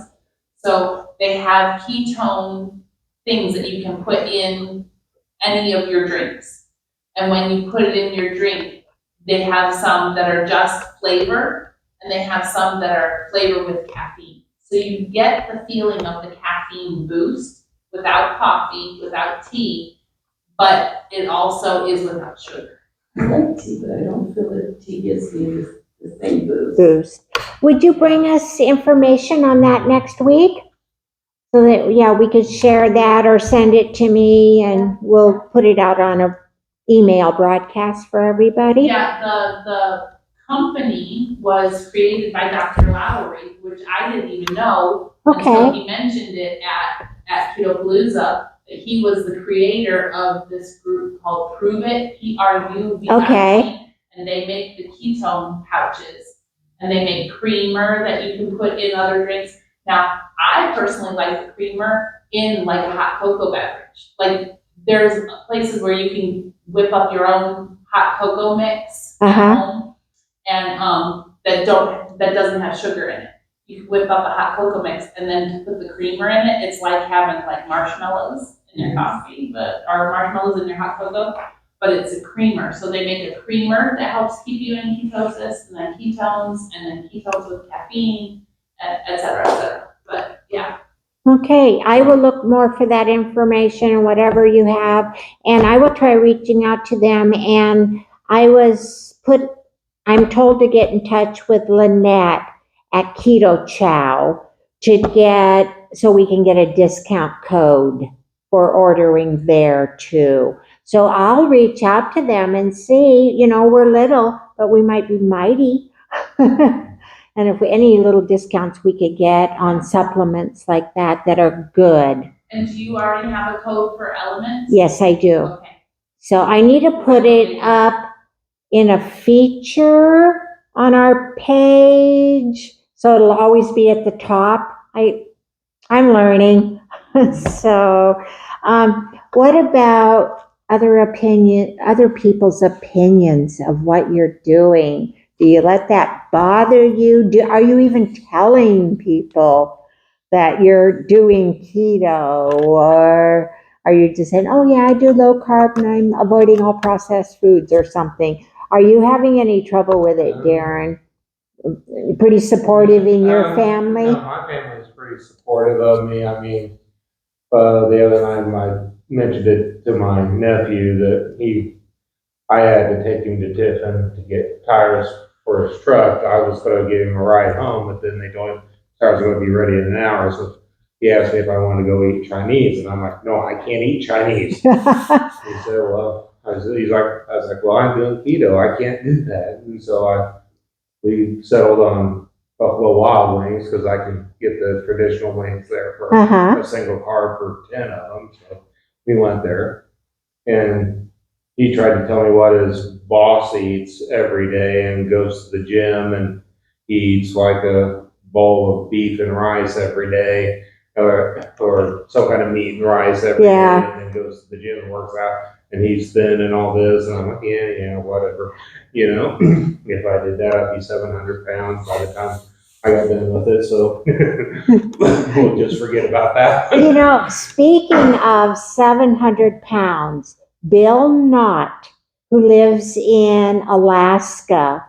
So they have ketone things that you can put in any of your drinks. And when you put it in your drink, they have some that are just flavor, and they have some that are flavor with caffeine. So you get the feeling of the caffeine boost without coffee, without tea, but it also is without sugar. I like tea, but I don't feel that tea gives me the same boost. boost. Would you bring us information on that next week? So that, we could share that or send it to me and we'll put it out on a email broadcast for everybody? Yeah, the company was created by Dr. Lowry, which I didn't even know until Okay, he mentioned it at Ketopalooza. He was the creator of this group called Prove It, PRUVIT. Okay. And they make the ketone pouches. And they make creamer that you can put in other drinks. Now, I personally like the creamer in like a hot cocoa beverage. Like, there's places where you can whip up your own hot cocoa mix at home, and that doesn't have sugar in it. You can whip up a hot cocoa mix and then put the creamer in it. It's like having like marshmallows in your coffee, or marshmallows in your hot cocoa, but it's a creamer. So they make a creamer that helps keep you in ketosis, and then ketones, and then ketones with caffeine, et cetera, et cetera. But yeah. Okay, I will look more for that information and whatever you have, and I will try reaching out to them. And I'm told to get in touch with Lynette at Keto Chow so we can get a discount code for ordering there too. So I'll reach out to them and see, we're little, but we might be mighty. And if any little discounts we could get on supplements like that are good. And do you already have a code for Elements? Yes, I do. Okay. So I need to put it up in a feature on our page, so it'll always be at the top. I'm learning. So, what about other people's opinions of what you're doing? Do you let that bother you? Are you even telling people that you're doing keto, or are you just saying, oh yeah, I do low carb and I'm avoiding all processed foods or something? Are you having any trouble with it, Darren? Pretty supportive in your family? No, my family's pretty supportive of me. I mean, the other night I mentioned it to my nephew that I had to take him to Tiffin to get tires for his truck. I was going to give him a ride home, but then they told him tires were going to be ready in an hour. So he asked me if I wanted to go eat Chinese, and I'm like, no, I can't eat Chinese. He said, well, I was like, well, I'm doing keto. I can't do that. And so we settled on Buffalo Wild Wings because I can get the traditional wings there for a single carb for 10 of them. So we went there, and he tried to tell me what his boss eats every day and goes to the gym, and he eats like a bowl of beef and rice every day, or some kind of meat and rice every day, and then goes to the gym and works out, and he's thin and all this. And I'm like, yeah, whatever. If I did that, I'd be 700 pounds by the time I got done with it. So we'll just forget about that. Speaking of 700 pounds, Bill Knott, who lives in Alaska,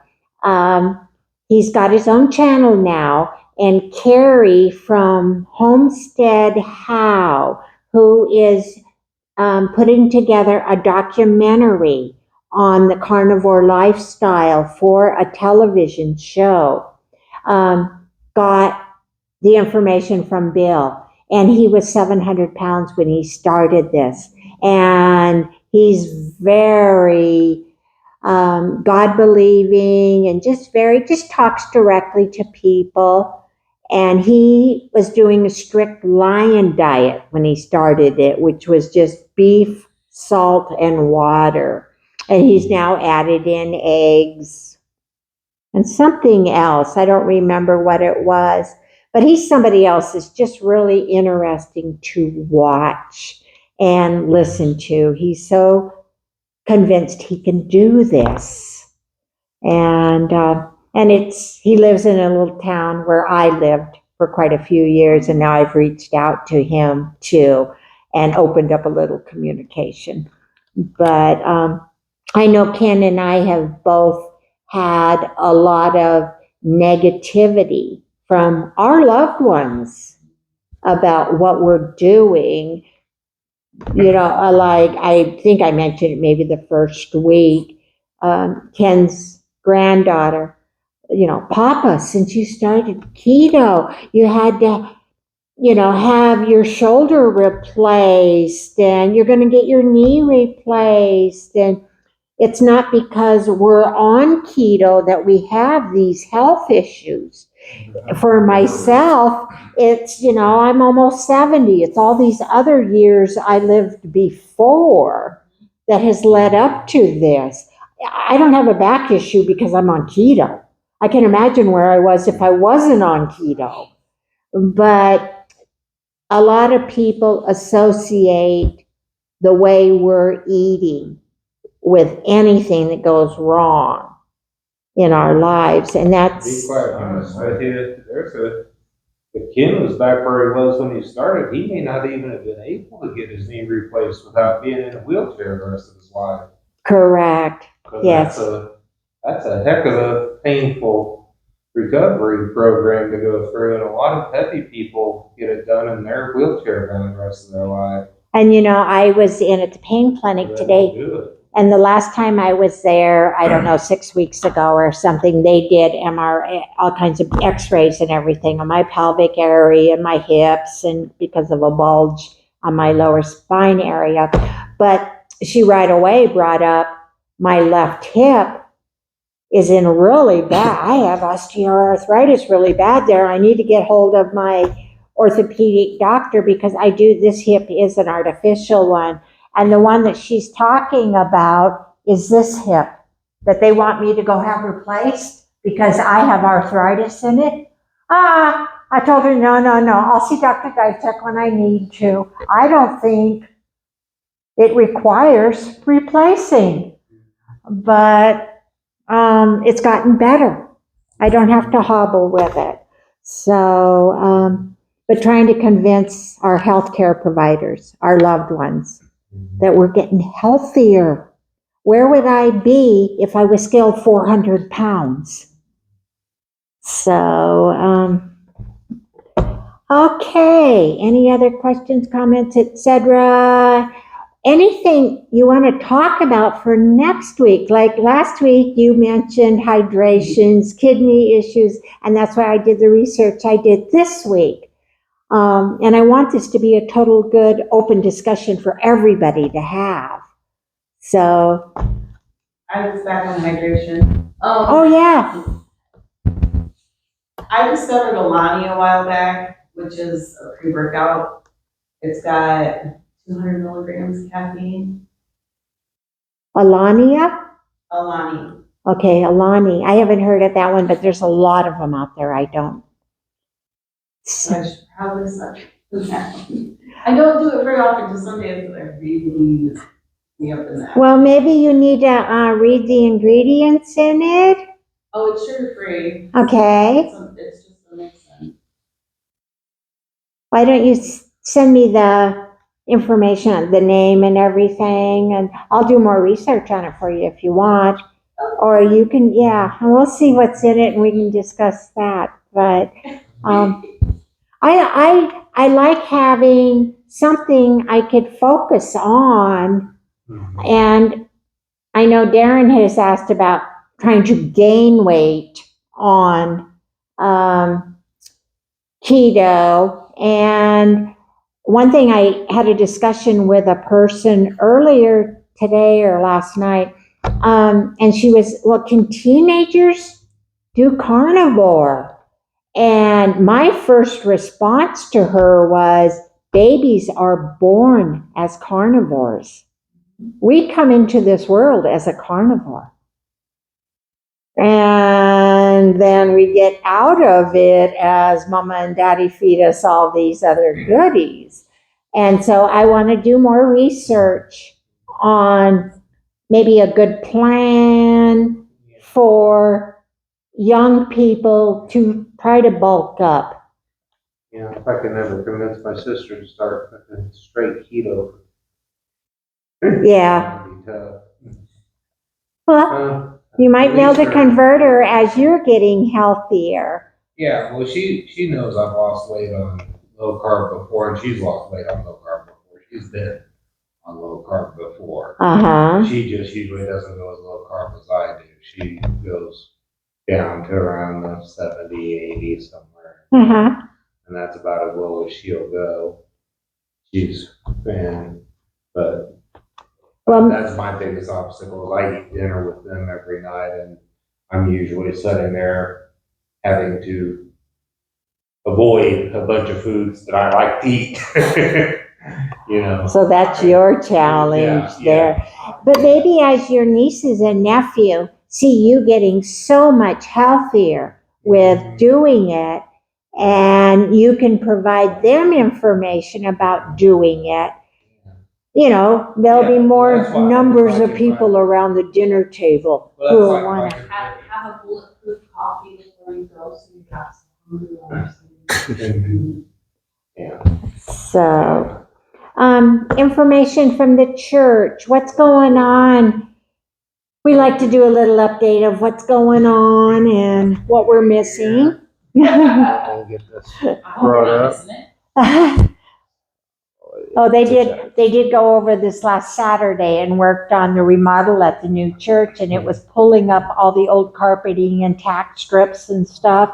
he's got his own channel now, and Carrie from Homestead How, who is putting together a documentary on the carnivore lifestyle for a television show, got the information from Bill. And he was 700 pounds when he started this. And he's very God-believing and just talks directly to people. And he was doing a strict lion diet when he started it, which was just beef, salt, and water. And he's now added in eggs and something else. I don't remember what it was. But he's somebody else that's just really interesting to watch and listen to. He's so convinced he can do this. And he lives in a little town where I lived for quite a few years, and now I've reached out to him too and opened up a little communication. But I know Ken and I have both had a lot of negativity from our loved ones about what we're doing. You know, like I think I mentioned it maybe the first week, Ken's granddaughter, you know, Papa, since you started keto, you had to, you know, have your shoulder replaced and you're going to get your knee replaced. And it's not because we're on keto that we have these health issues. For myself, it's, you know, I'm almost 70. It's all these other years I lived before that has led up to this. I don't have a back issue because I'm on keto. I can imagine where I was if I wasn't on keto. But a lot of people associate the way we're eating with anything that goes wrong in our lives, and To that's be quite honest with you, if Ken was back where he was when he started, he may not even have been able to get his knee replaced without being in a wheelchair the rest of his life. correct. 'Cause Yes. That's a heck of a painful recovery program to go through, and a lot of heavy people get it done in their wheelchair bound the rest of their life. And you know, I was in at the pain clinic They today, won't do it. and the last time I was there, I don't know, 6 weeks ago or something, they did MRI, all kinds of x-rays and everything on my pelvic area and my hips, and because of a bulge on my lower spine area. But she right away brought up my left hip is in really bad. I have osteoarthritis really bad there. I need to get hold of my orthopedic doctor because this hip is an artificial one. And the one that she's talking about is this hip that they want me to go have replaced because I have arthritis in it. I told her, no. I'll see Dr. Ditek when I need to. I don't think it requires replacing. But it's gotten better. I don't have to hobble with it. So, but trying to convince our healthcare providers, our loved ones, that we're getting healthier. Where would I be if I was still 400 pounds? So, okay. Any other questions, comments, etc.? Anything you want to talk about for next week? Like last week, you mentioned hydrations, kidney issues, and that's why I did the research I did this week. And I want this to be a total good open discussion for everybody to have. So, I was back on hydration. oh yeah, I discovered Alani a while back, which is a pre-workout. It's got 200 milligrams of caffeine. Alania? Alani. Okay, Alani. I haven't heard of that one, but there's a lot of them out there. I don't. So I should probably start with that one. I don't do it very often because some days I really need to be up in that. Well, maybe you need to read the ingredients in it. Oh, it's sugar-free. Okay. It's just a mix-in. Why don't you send me the information, the name and everything, and I'll do more research on it for you if you want. Or you can, yeah, and we'll see what's in it and we can discuss that. But I like having something I could focus on. And I know Darren has asked about trying to gain weight on keto. And one thing, I had a discussion with a person earlier today or last night, and she was, well, can teenagers do carnivore? And my first response to her was, babies are born as carnivores. We come into this world as a carnivore. And then we get out of it as mama and daddy feed us all these other goodies. And so I want to do more research on maybe a good plan for young people to try to bulk up. Yeah, if I can ever convince my sister to start cooking straight keto. Yeah. That'd be tough. Well, you might be able to convert her as you're getting healthier. Yeah, well, she knows I've lost weight on low carb before, and she's lost weight on low carb before. She's been on low carb before. Uh-huh. She just usually doesn't go as low carb as I do. She goes down to around the 70, 80 somewhere. Uh-huh. And that's about as low as she'll go. But Well, that's my biggest obstacle. I eat dinner with them every night, and I'm usually sitting there having to avoid a bunch of foods that I like to eat. You know. so that's your challenge there. But maybe as your nieces and nephew see you getting so much healthier with doing it, and you can provide them information about doing it, you know, there'll be more numbers of people around the dinner table who will want to. Have a bulletproof coffee before you go, so you got some. Yeah. So, information from the church, what's going on? We like to do a little update of what's going on and what we're missing. I'll get this brought up. Oh, they did go over this last Saturday and worked on the remodel at the new church, and it was pulling up all the old carpeting and tack strips and stuff.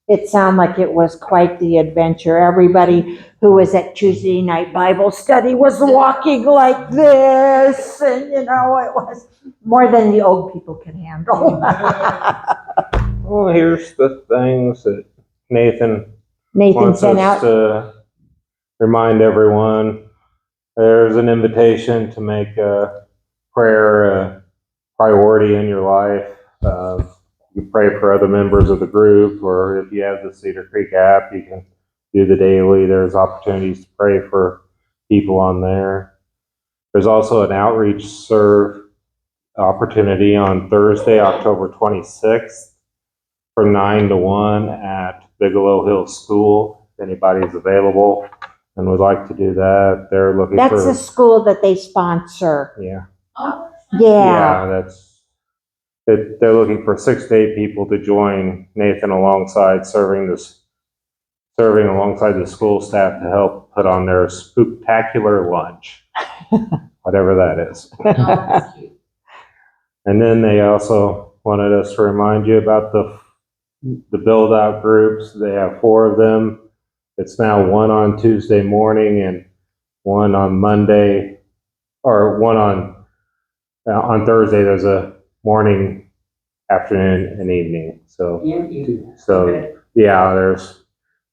It sounded like it was quite the adventure. Everybody who was at Tuesday night Bible study was walking like this, and you know, it was more than the old people could handle. Well, here's the things that Nathan wants sent us out. to remind everyone. There's an invitation to make prayer a priority in your life. You pray for other members of the group, or if you have the Cedar Creek app, you can do the daily. There's opportunities to pray for people on there. There's also an outreach serve opportunity on Thursday, October 26th from 9 to 1 at Bigelow Hill School. If anybody's available and would like to do that, they're looking for... That's a school that they sponsor. Yeah. Oh, Yeah. They're looking for 6 to 8 people to join Nathan alongside serving alongside the school staff to help put on their spooktacular lunch, whatever that is. that's cute. And then they also wanted us to remind you about the build out groups. They have 4 of them. It's now 1 on Tuesday morning and 1 on Monday, or 1 on Thursday. There's a morning, afternoon, and evening. So yeah, there's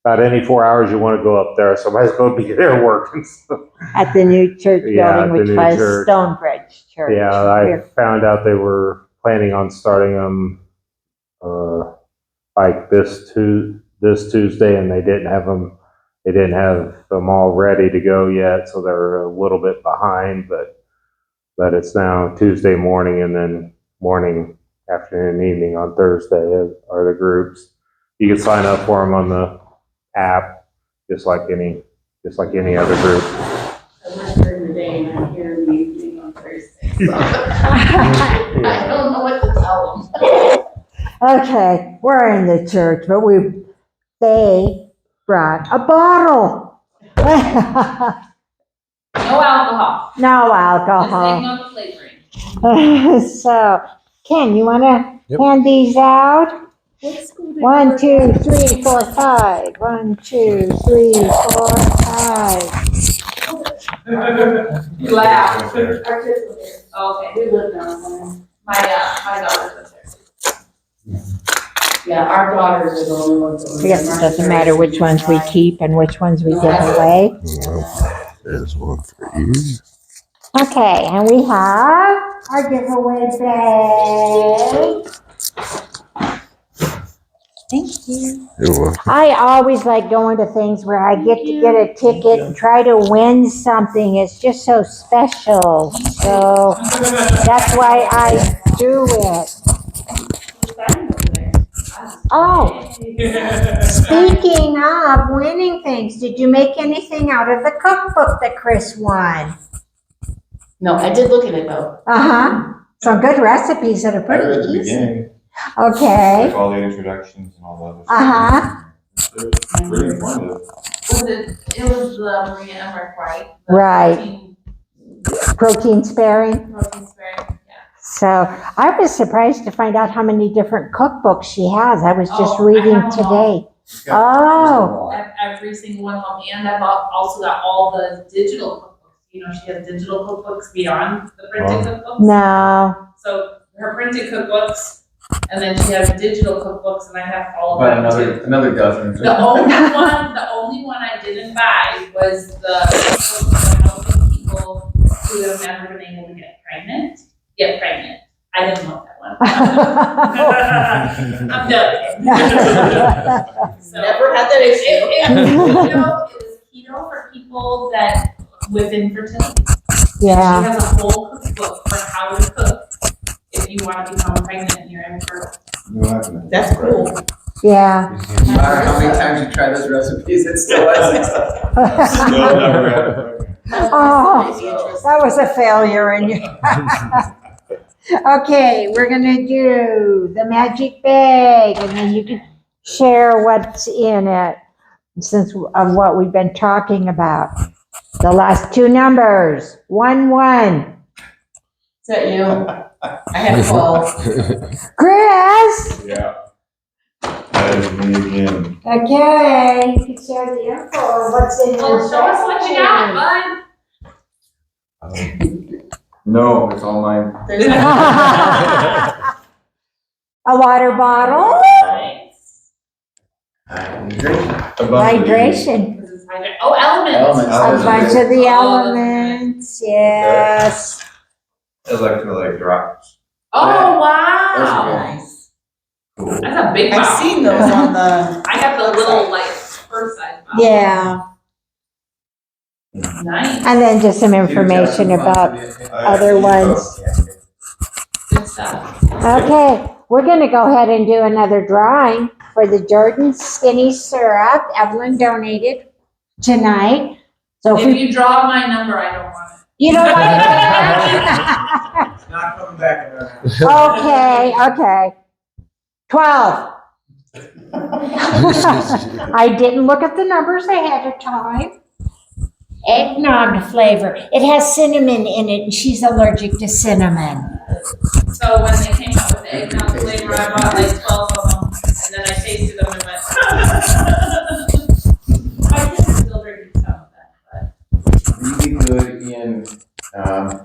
about any 4 hours you want to go up there. Somebody's going to be there working. So. At the new church building, which was Stonebridge Church. Yeah, I found out they were planning on starting them like this Tuesday, and they didn't have them all ready to go yet, so they're a little bit behind. But it's now Tuesday morning, and then morning, afternoon, and evening on Thursday are the groups. You can sign up for them on the app, just like any other group. I work during the day and I'm here in the evening on Thursday. So. I don't know what to tell them. Okay, we're in the church, but they brought a bottle. No alcohol. No Just alcohol. eggnog flavoring. So, Ken, you want to hand these out? What school did you 1, go 2, to? 3, 4, 5. 1, 2, 3, 4, 5. You laughed. Our Our kids were there. Okay, We lived down somewhere. my daughter was there. Yeah, our daughters are the only ones. that were I guess there. it doesn't matter which ones we keep and which ones we give away. There's one for you. Okay, and we have our giveaway bag. Thank you. You're welcome. I always like going to things where I get to get a ticket and try to win something. It's just so special. So that's why I do it. Oh, speaking of winning things, did you make anything out of the cookbook that Chris won? No, I did look at it though. Uh-huh. Some good recipes that are I read pretty the easy. beginning, Okay. like all the introductions and all that. Uh-huh. It's pretty informative. It was the Maria Emmerich, right? The Right. Protein sparing. protein sparing, yeah. So I was surprised to find out how many different cookbooks she has. I was just Oh, I reading have them all. today. Oh, I have every single one of them, and I've also got all the digital cookbooks. You know, she has digital cookbooks beyond the printed cookbooks. no. So her printed cookbooks, and then she has digital cookbooks, and I have all of But them too. another dozen. The only one I didn't buy was the cookbook for helping people who have never been able to get pregnant. I didn't want that one. I'm done. So, Never had that issue. it was keto for people that with infertility. Yeah. She has a whole cookbook for how to cook if you want to become pregnant and you're infertile. That's cool. Yeah. No matter how many times you try those recipes, it still hasn't. Still never had it. Oh, that was a failure in you. Okay, we're gonna do the magic bag, and then you can share what's in it since of what we've been talking about. The last two numbers, 1, 1. Is that you? I have 12. Chris, Yeah. That is me again. okay, you can share the info. What's in Well, your show us what you got, bud. No, it's all mine. There's A water bottle, Nice. hydration, This is hydra- Oh, elements. a bunch of the Oh, elements, yes. Electrolyte drops. Oh, wow. nice. Cool. That's a big I've bottle. seen those on the. I got the little, like, first size bottle. Yeah, Nice. and then just some information about other ones. Good stuff. Okay, we're gonna go ahead and do another drawing for the Jordan Skinny Syrup Evelyn donated tonight. So if If we, you draw my number, I don't want it. you don't want It's not coming back in our house. it? Okay. 12. I didn't look at the numbers ahead of time. Eggnog flavor. It has cinnamon in it, and she's allergic to cinnamon. So when they came out with the eggnog flavor, I bought like 12 of them, and then I tasted them and went, I guess I'm still drinking some of that, Really good in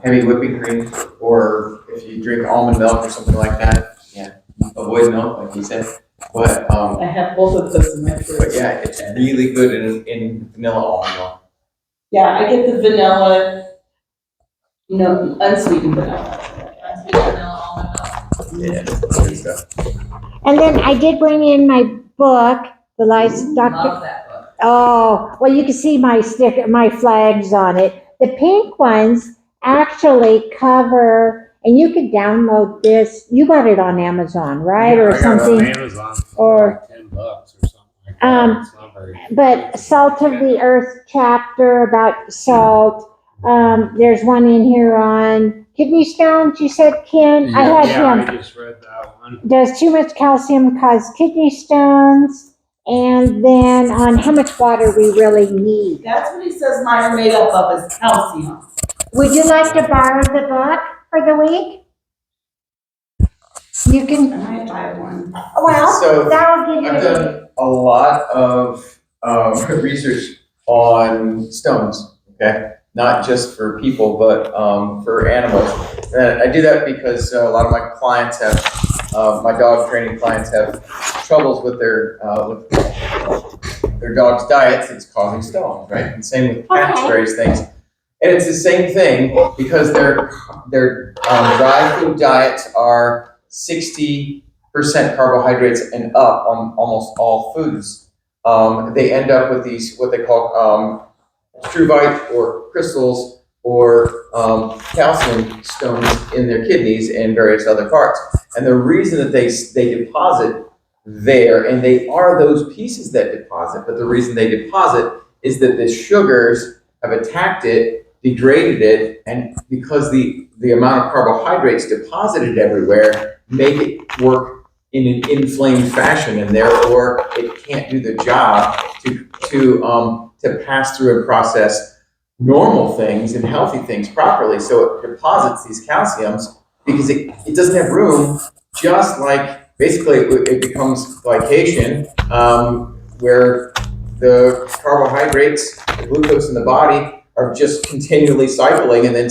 heavy whipping cream, or if you drink almond milk or something like that. Yeah, avoid milk, like you said. But I have both of those in my fridge. but yeah, it's really good in vanilla almond milk. Yeah, I get the vanilla, unsweetened vanilla. but unsweetened vanilla almond milk. Yeah, good stuff. And then I did bring in my book, The Lives of Dr. Love that book. Oh, well, you can see my my flags on it. The pink ones actually cover, and you could download this. You got it on Amazon, right, or something? Amazon or- like $10 or something like that. It's not very. But Salt of the Earth chapter about salt. There's one in here on kidney stones. You said, Ken, I had him. I just read that one. Does too much calcium cause kidney stones? And then on how much water we really need. That's what he says mine are made up of, is calcium. Would you like to borrow the book for the week? You can, I might buy one. well, So, that'll give I've you, done a lot of research on stones, okay? Not just for people, but for animals. And I do that because a lot of my clients have, my dog training clients have troubles with their dog's diets that's causing stones, right? And same with cats, Okay. various things. And it's the same thing because their dry food diets are 60% carbohydrates and up on almost all foods. They end up with these, what they call struvite or crystals or calcium stones in their kidneys and various other parts. And the reason that they deposit there, and they are those pieces that deposit, but the reason they deposit is that the sugars have attacked it, degraded it, and because the amount of carbohydrates deposited everywhere make it work in an inflamed fashion, and therefore it can't do the job to pass through and process normal things and healthy things properly. So it deposits these calciums because it doesn't have room, just like basically it becomes glycation, where the carbohydrates, the glucose in the body are just continually cycling and then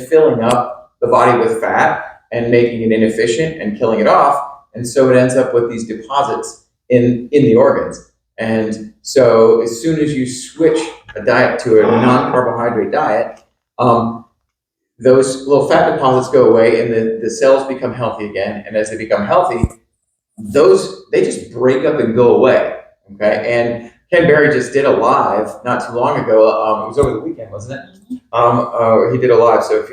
filling up the body with fat and making it inefficient and killing it off. And so it ends up with these deposits in the organs. And so as soon as you switch a diet to a non-carbohydrate diet, those little fat deposits go away and the cells become healthy again. And as they become healthy, they just break up and go away. Okay. And Ken Berry just did a live not too long ago. It was over the weekend, wasn't it? He did a live. So if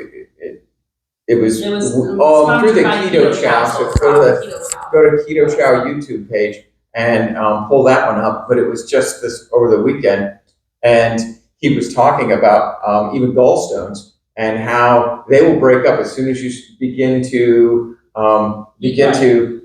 it was through the Keto Chow. So go to Keto Chow YouTube page and pull that one up. But it was just this over the weekend, and he was talking about even gallstones and how they will break up as soon as you begin to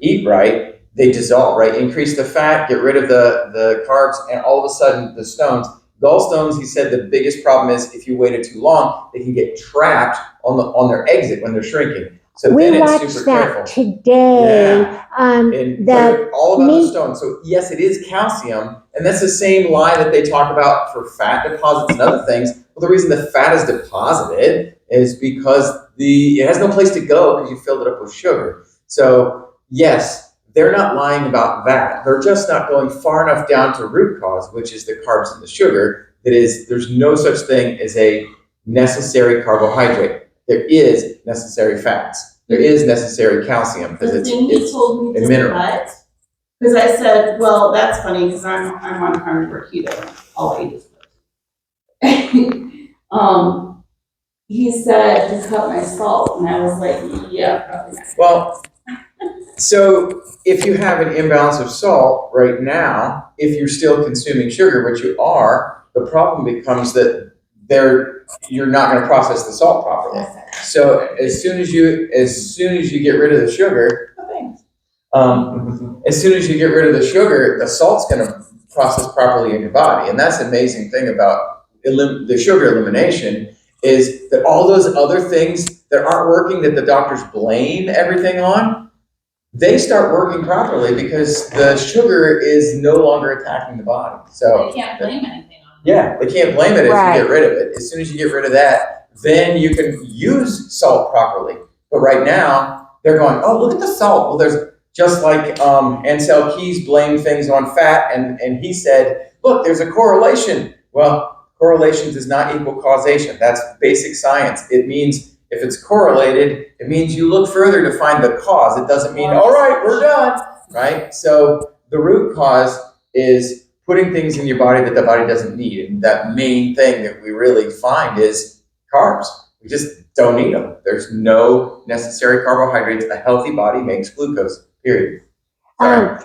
eat right. They dissolve, right? Increase the fat, get rid of the carbs, and all of a sudden the stones. Gallstones, he said the biggest problem is if you waited too long, they can get trapped on their exit when they're shrinking. So we then it's watched super that careful. today. Yeah. And That all about the meat, stone. So yes, it is calcium, and that's the same lie that they talk about for fat deposits and other things. Well, the reason the fat is deposited is because it has no place to go because you filled it up with sugar. So yes, they're not lying about that. They're just not going far enough down to root cause, which is the carbs and the sugar. That is, there's no such thing as a necessary carbohydrate. There is necessary fats. There is necessary calcium because The thing he told me a to mineral. cut, because I said, well, that's funny because I'm on carnivore keto. All I eat is food. He said to cut my salt, and I was like, yeah, probably not. Well, so if you have an imbalance of salt right now, if you're still consuming sugar, which you are, the problem becomes that you're not going to process the salt properly. So as soon as you get rid of the sugar, as soon as you get rid of the sugar, the salt's going to process properly in your body. And that's the amazing thing about the sugar elimination is that all those other things that aren't working that the doctors blame everything on, they start working properly because the sugar is no longer attacking the body. So They can't blame anything on it. yeah, they can't blame it if Right. you get rid of it. As soon as you get rid of that, then you can use salt properly. But right now, they're going, oh, look at the salt. Well, there's just like Ansel Keys blamed things on fat, and he said, look, there's a correlation. Well, correlation does not equal causation. That's basic science. It means if it's correlated, it means you look further to find the cause. It doesn't mean, all right, we're done, right? So the root cause is putting things in your body that the body doesn't need. And that main thing that we really find is carbs. We just don't need them. There's no necessary carbohydrates. A healthy body makes glucose, period.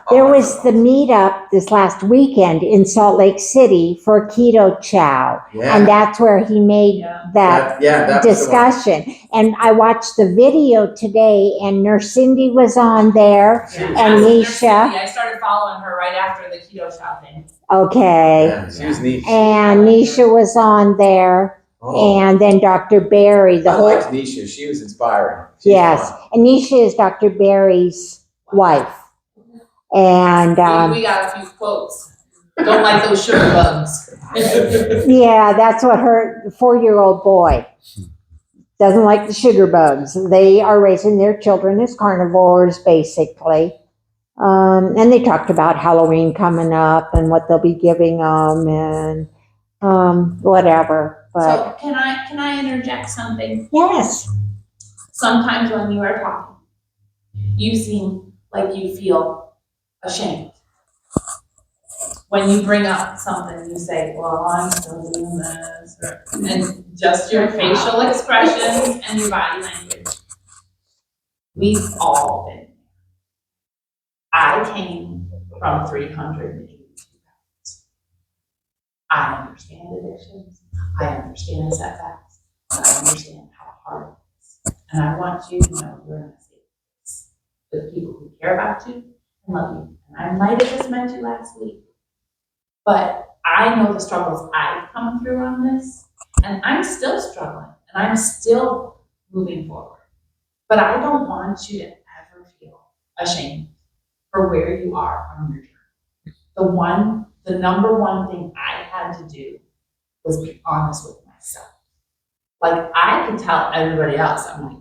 there was the meetup this last weekend in Salt Lake City for Keto Chow. Yeah. And that's where he made that that was the one. discussion. And I watched the video today, and Nurse Cindy was on there. Yeah, And that's Nurse Nisha. Cindy. I started following her right after the keto shop thing. Okay. Yeah, she was neat. And Nisha was on there. And then Dr. Barry, the I whole, liked Nisha. She was inspiring. She's yes. fun. And Nisha is Dr. Barry's wife. And, We got a few quotes. Don't like those sugar bugs. yeah, that's what her 4-year-old boy doesn't like the sugar bugs. They are raising their children as carnivores, basically. And they talked about Halloween coming up and what they'll be giving them and whatever. But So can I interject something? yes, Sometimes when you are talking, you seem like you feel ashamed. When you bring up something, you say, well, I'm still doing this, and just your facial expressions and your body language. We've all been there. I came from 382 pounds. I understand addictions. I understand setbacks. I understand how hard it is. And I want you to know you're in a safe place with people who care about you and love you. And I might have just met you last week, but I know the struggles I've come through on this, and I'm still struggling, and I'm still moving forward. But I don't want you to ever feel ashamed for where you are on your journey. The number one thing I had to do was be honest with myself. Like, I could tell everybody else, I'm like,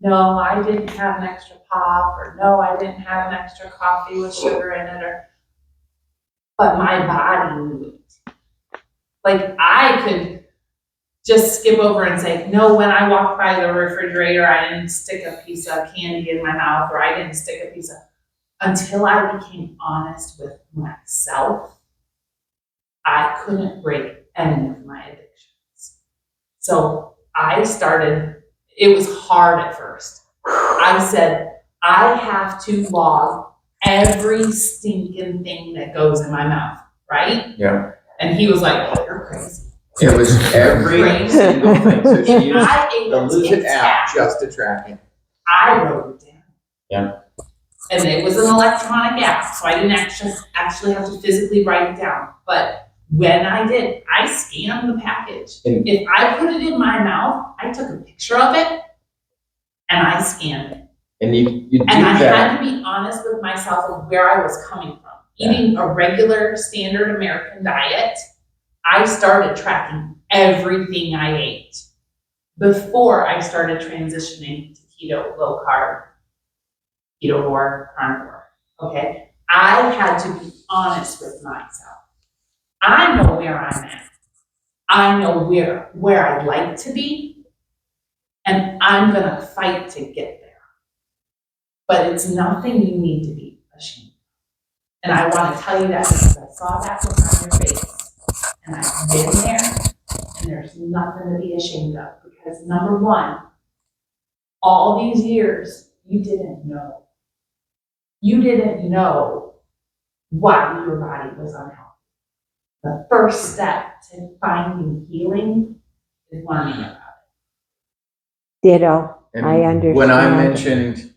no, I didn't have an extra pop, or no, I didn't have an extra coffee with sugar in it, but my body knew it. Like, I could just skip over and say, no, when I walked by the refrigerator, I didn't stick a piece of candy in my mouth, or I didn't stick a piece of, until I became honest with myself, I couldn't break any of my addictions. So I started, it was hard at first. I said, I have to log every stinking thing that goes in my mouth, right? Yeah. And he was like, oh, you're crazy. It was every Crazy. single thing. So she used I ate the a Lose Tic It app Tac. just to track it. I wrote it down. Yeah. And it was an electronic app, so I didn't actually have to physically write it down. But when I did, I scanned the package. And- If I put it in my mouth, I took a picture of it and I scanned it. And you do And I that. had to be honest with myself of where I was coming from. Eating a regular standard American diet, I started tracking everything I ate before I started transitioning to keto, low carb, ketovore, carnivore, okay? I had to be honest with myself. I know where I'm at. I know where I'd like to be, and I'm gonna fight to get there. But it's nothing you need to be ashamed of. And I wanna tell you that because I saw that look on your face, and I've been there, and there's nothing to be ashamed of, because number one, all these years, you didn't know. You didn't know why your body was unhealthy. The first step to finding healing is learning about it. ditto. And I understand. When I mentioned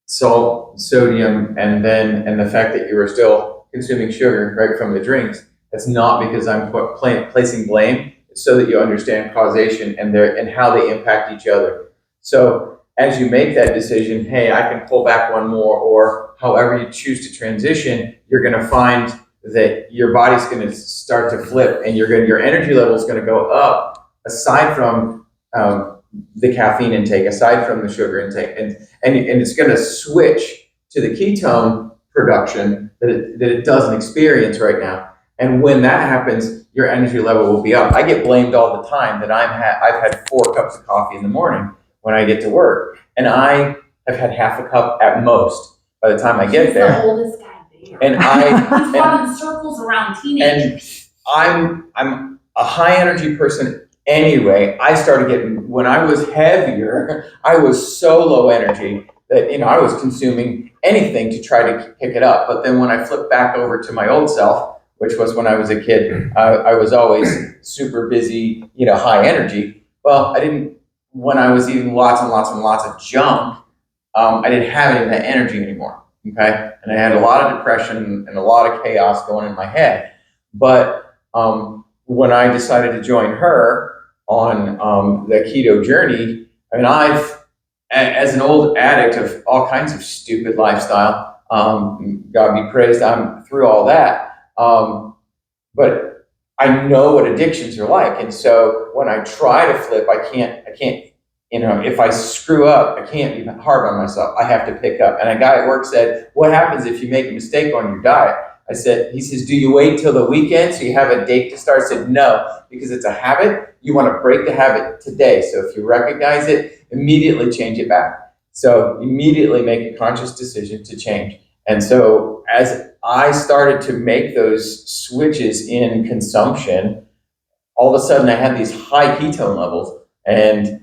salt, sodium, and the fact that you were still consuming sugar right from the drinks, that's not because I'm placing blame. It's so that you understand causation and how they impact each other. So as you make that decision, hey, I can pull back one more, or however you choose to transition, you're going to find that your body's going to start to flip, and your energy level is going to go up. Aside from the caffeine intake, aside from the sugar intake, and it's going to switch to the ketone production that it doesn't experience right now. And when that happens, your energy level will be up. I get blamed all the time that I've had 4 cups of coffee in the morning when I get to work, and I have had half a cup at most by the time I get there. He's the oldest guy there. And He's running circles around teenagers. And I'm a high energy person anyway. I started getting, when I was heavier, I was so low energy that, I was consuming anything to try to pick it up. But then when I flipped back over to my old self, which was when I was a kid, I was always super busy, high energy. Well, when I was eating lots and lots and lots of junk, I didn't have any of that energy anymore. Okay. And I had a lot of depression and a lot of chaos going in my head. But when I decided to join her on the keto journey, I mean, as an old addict of all kinds of stupid lifestyle, God be praised, I'm through all that. But I know what addictions are like. And so when I try to flip, I can't, if I screw up, I can't be hard on myself. I have to pick up. And a guy at work said, what happens if you make a mistake on your diet? He says, do you wait till the weekend so you have a date to start? I said, no, because it's a habit. You want to break the habit today. So if you recognize it, immediately change it back. So immediately make a conscious decision to change. And so as I started to make those switches in consumption, all of a sudden I had these high ketone levels, and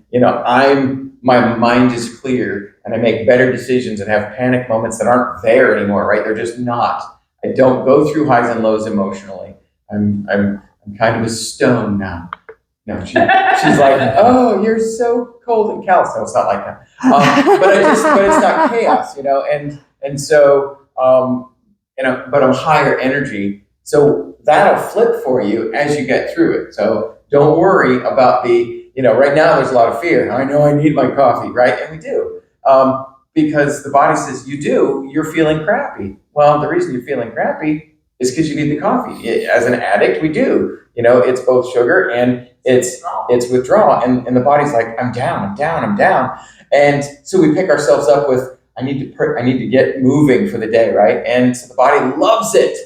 my mind is clear, and I make better decisions and have panic moments that aren't there anymore, right? They're just not. I don't go through highs and lows emotionally. I'm kind of a stone now. No, she's like, oh, you're so cold and callous. No, it's not like that. But it's not chaos, and so, but I'm higher energy. So that'll flip for you as you get through it. So don't worry about right now there's a lot of fear. I know I need my coffee, right? And we do. Because the body says you're feeling crappy. Well, the reason you're feeling crappy is because you need the coffee. As an addict, we do. It's both sugar and it's withdrawal. And the body's like, I'm down. And so we pick ourselves up with, I need to get moving for the day, right? And so the body loves it.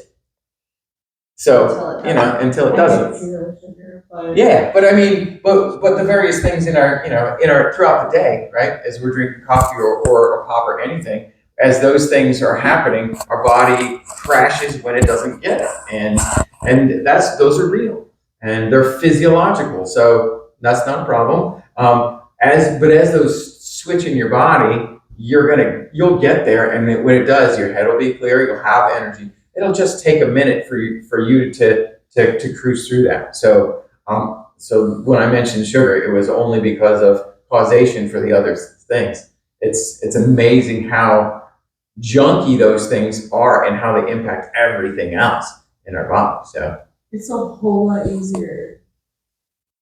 So, until it doesn't. Yeah, but but the various things in our throughout the day, right? As we're drinking coffee or a pop or anything, as those things are happening, our body crashes when it doesn't get it. And those are real and they're physiological. So that's not a problem. As those switch in your body, you'll get there. And when it does, your head will be clear, you'll have energy. It'll just take a minute for you to cruise through that. So when I mentioned sugar, it was only because of causation for the other things. It's amazing how junky those things are and how they impact everything else in our body. So it's a whole lot easier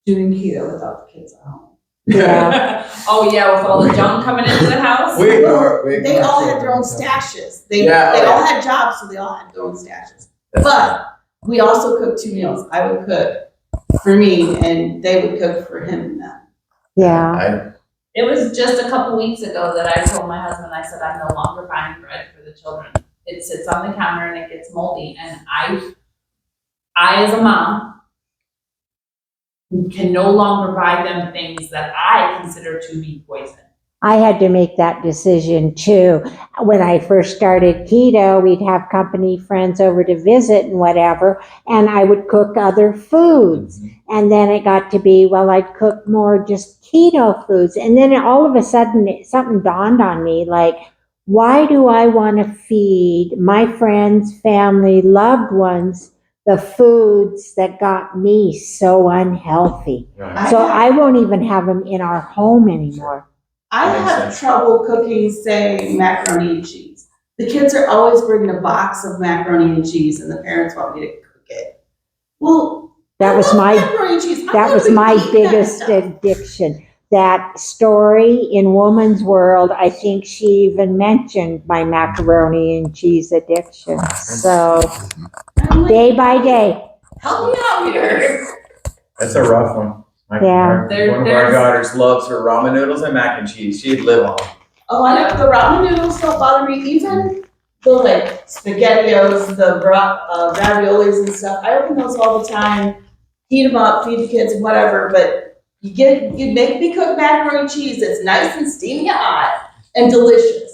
doing keto without the kids at home. Yeah. Oh yeah, with all the junk coming into the house. They all had their own stashes. They all had jobs, so they all had their own stashes. But we also cooked 2 meals. I would cook for me, and they would cook for him and them. Yeah. It was just a couple weeks ago that I told my husband, I said, I'm no longer buying bread for the children. It sits on the counter and it gets moldy. And I as a mom, can no longer buy them things that I consider to be poison. I had to make that decision too. When I first started keto, we'd have company friends over to visit and whatever, and I would cook other foods. And then it got to be, I'd cook more just keto foods. And then all of a sudden, something dawned on me, like, why do I want to feed my friends, family, loved ones the foods that got me so unhealthy? Right. So I won't even have them in our home anymore. I have trouble cooking, say, macaroni and cheese. The kids are always bringing a box of macaroni and cheese, and the parents want me to cook it. Well, that was my biggest addiction. That story in Woman's World, I think she even mentioned my macaroni and cheese addiction. So day by day. Help me out here. That's a rough one. Yeah. One of our daughters loves her ramen noodles and mac and cheese. She'd live on them. Oh, I like the ramen noodles don't bother me. Even the SpaghettiOs, the raviolis and stuff. I open those all the time. Heat them up, feed the kids, whatever. But you make me cook macaroni and cheese that's nice and steamy hot and delicious.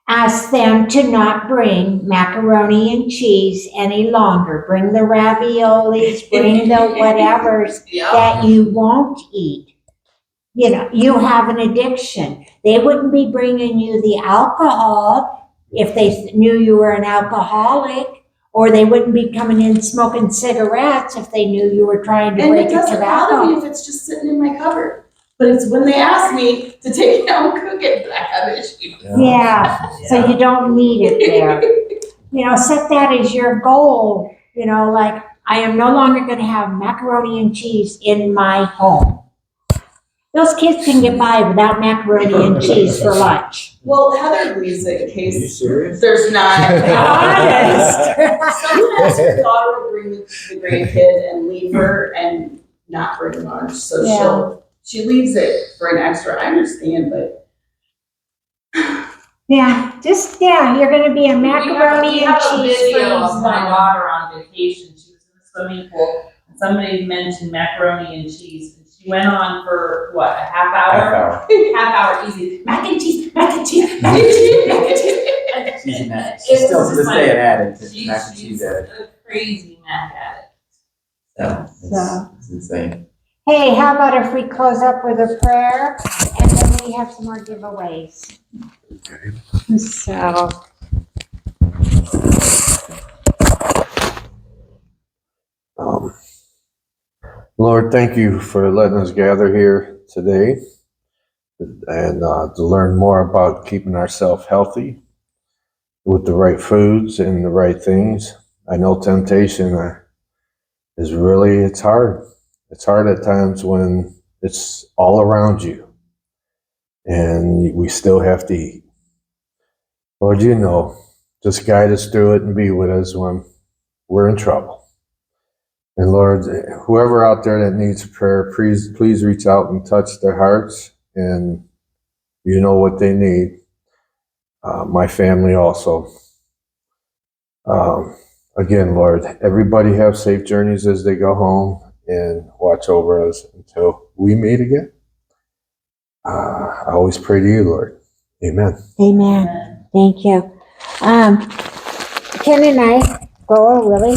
Ask them to not bring macaroni and cheese any longer. Bring the raviolis, bring the whatevers that you won't eat. You have an addiction. They wouldn't be bringing you the alcohol if they knew you were an alcoholic, or they wouldn't be coming in smoking cigarettes if they knew you were trying to break a tobacco. And it doesn't bother me if it's just sitting in my cupboard. But it's when they ask me to take it out and cook it that I have issues. Yeah. So you don't need it there. Set that as your goal. I am no longer gonna have macaroni and cheese in my home. Those kids can get by without macaroni and cheese for lunch. Well, Heather leaves it in case serious? there's not. Honest. Sometimes her daughter will bring the grandkid and leave her and not bring lunch, so Yeah. she leaves it for an extra, I understand, but. Yeah, you're gonna be a macaroni We and have a cheese video of freeze my zone. daughter on vacation. She was in the swimming pool, and somebody mentioned macaroni and cheese. And she went on for, what, a half hour? Half hour, easy. Mac and cheese, mac and cheese, mac and cheese, mac and cheese. She's an addict. It She's was still to just this like- day an addict. She's Mac and cheese addict. a crazy Mac addict. It's insane. Hey, how about if we close up with a prayer and then we have some more giveaways? So, Lord, thank you for letting us gather here today and to learn more about keeping ourselves healthy with the right foods and the right things. I know temptation is really, it's hard. It's hard at times when it's all around you and we still have to eat. Lord, you know, just guide us through it and be with us when we're in trouble. And Lord, whoever out there that needs prayer, please reach out and touch their hearts, and you know what they need. My family also. Again, Lord, everybody have safe journeys as they go home, and watch over us until we meet again. I always pray to you, Lord. Amen. amen. Thank you. Ken and I go really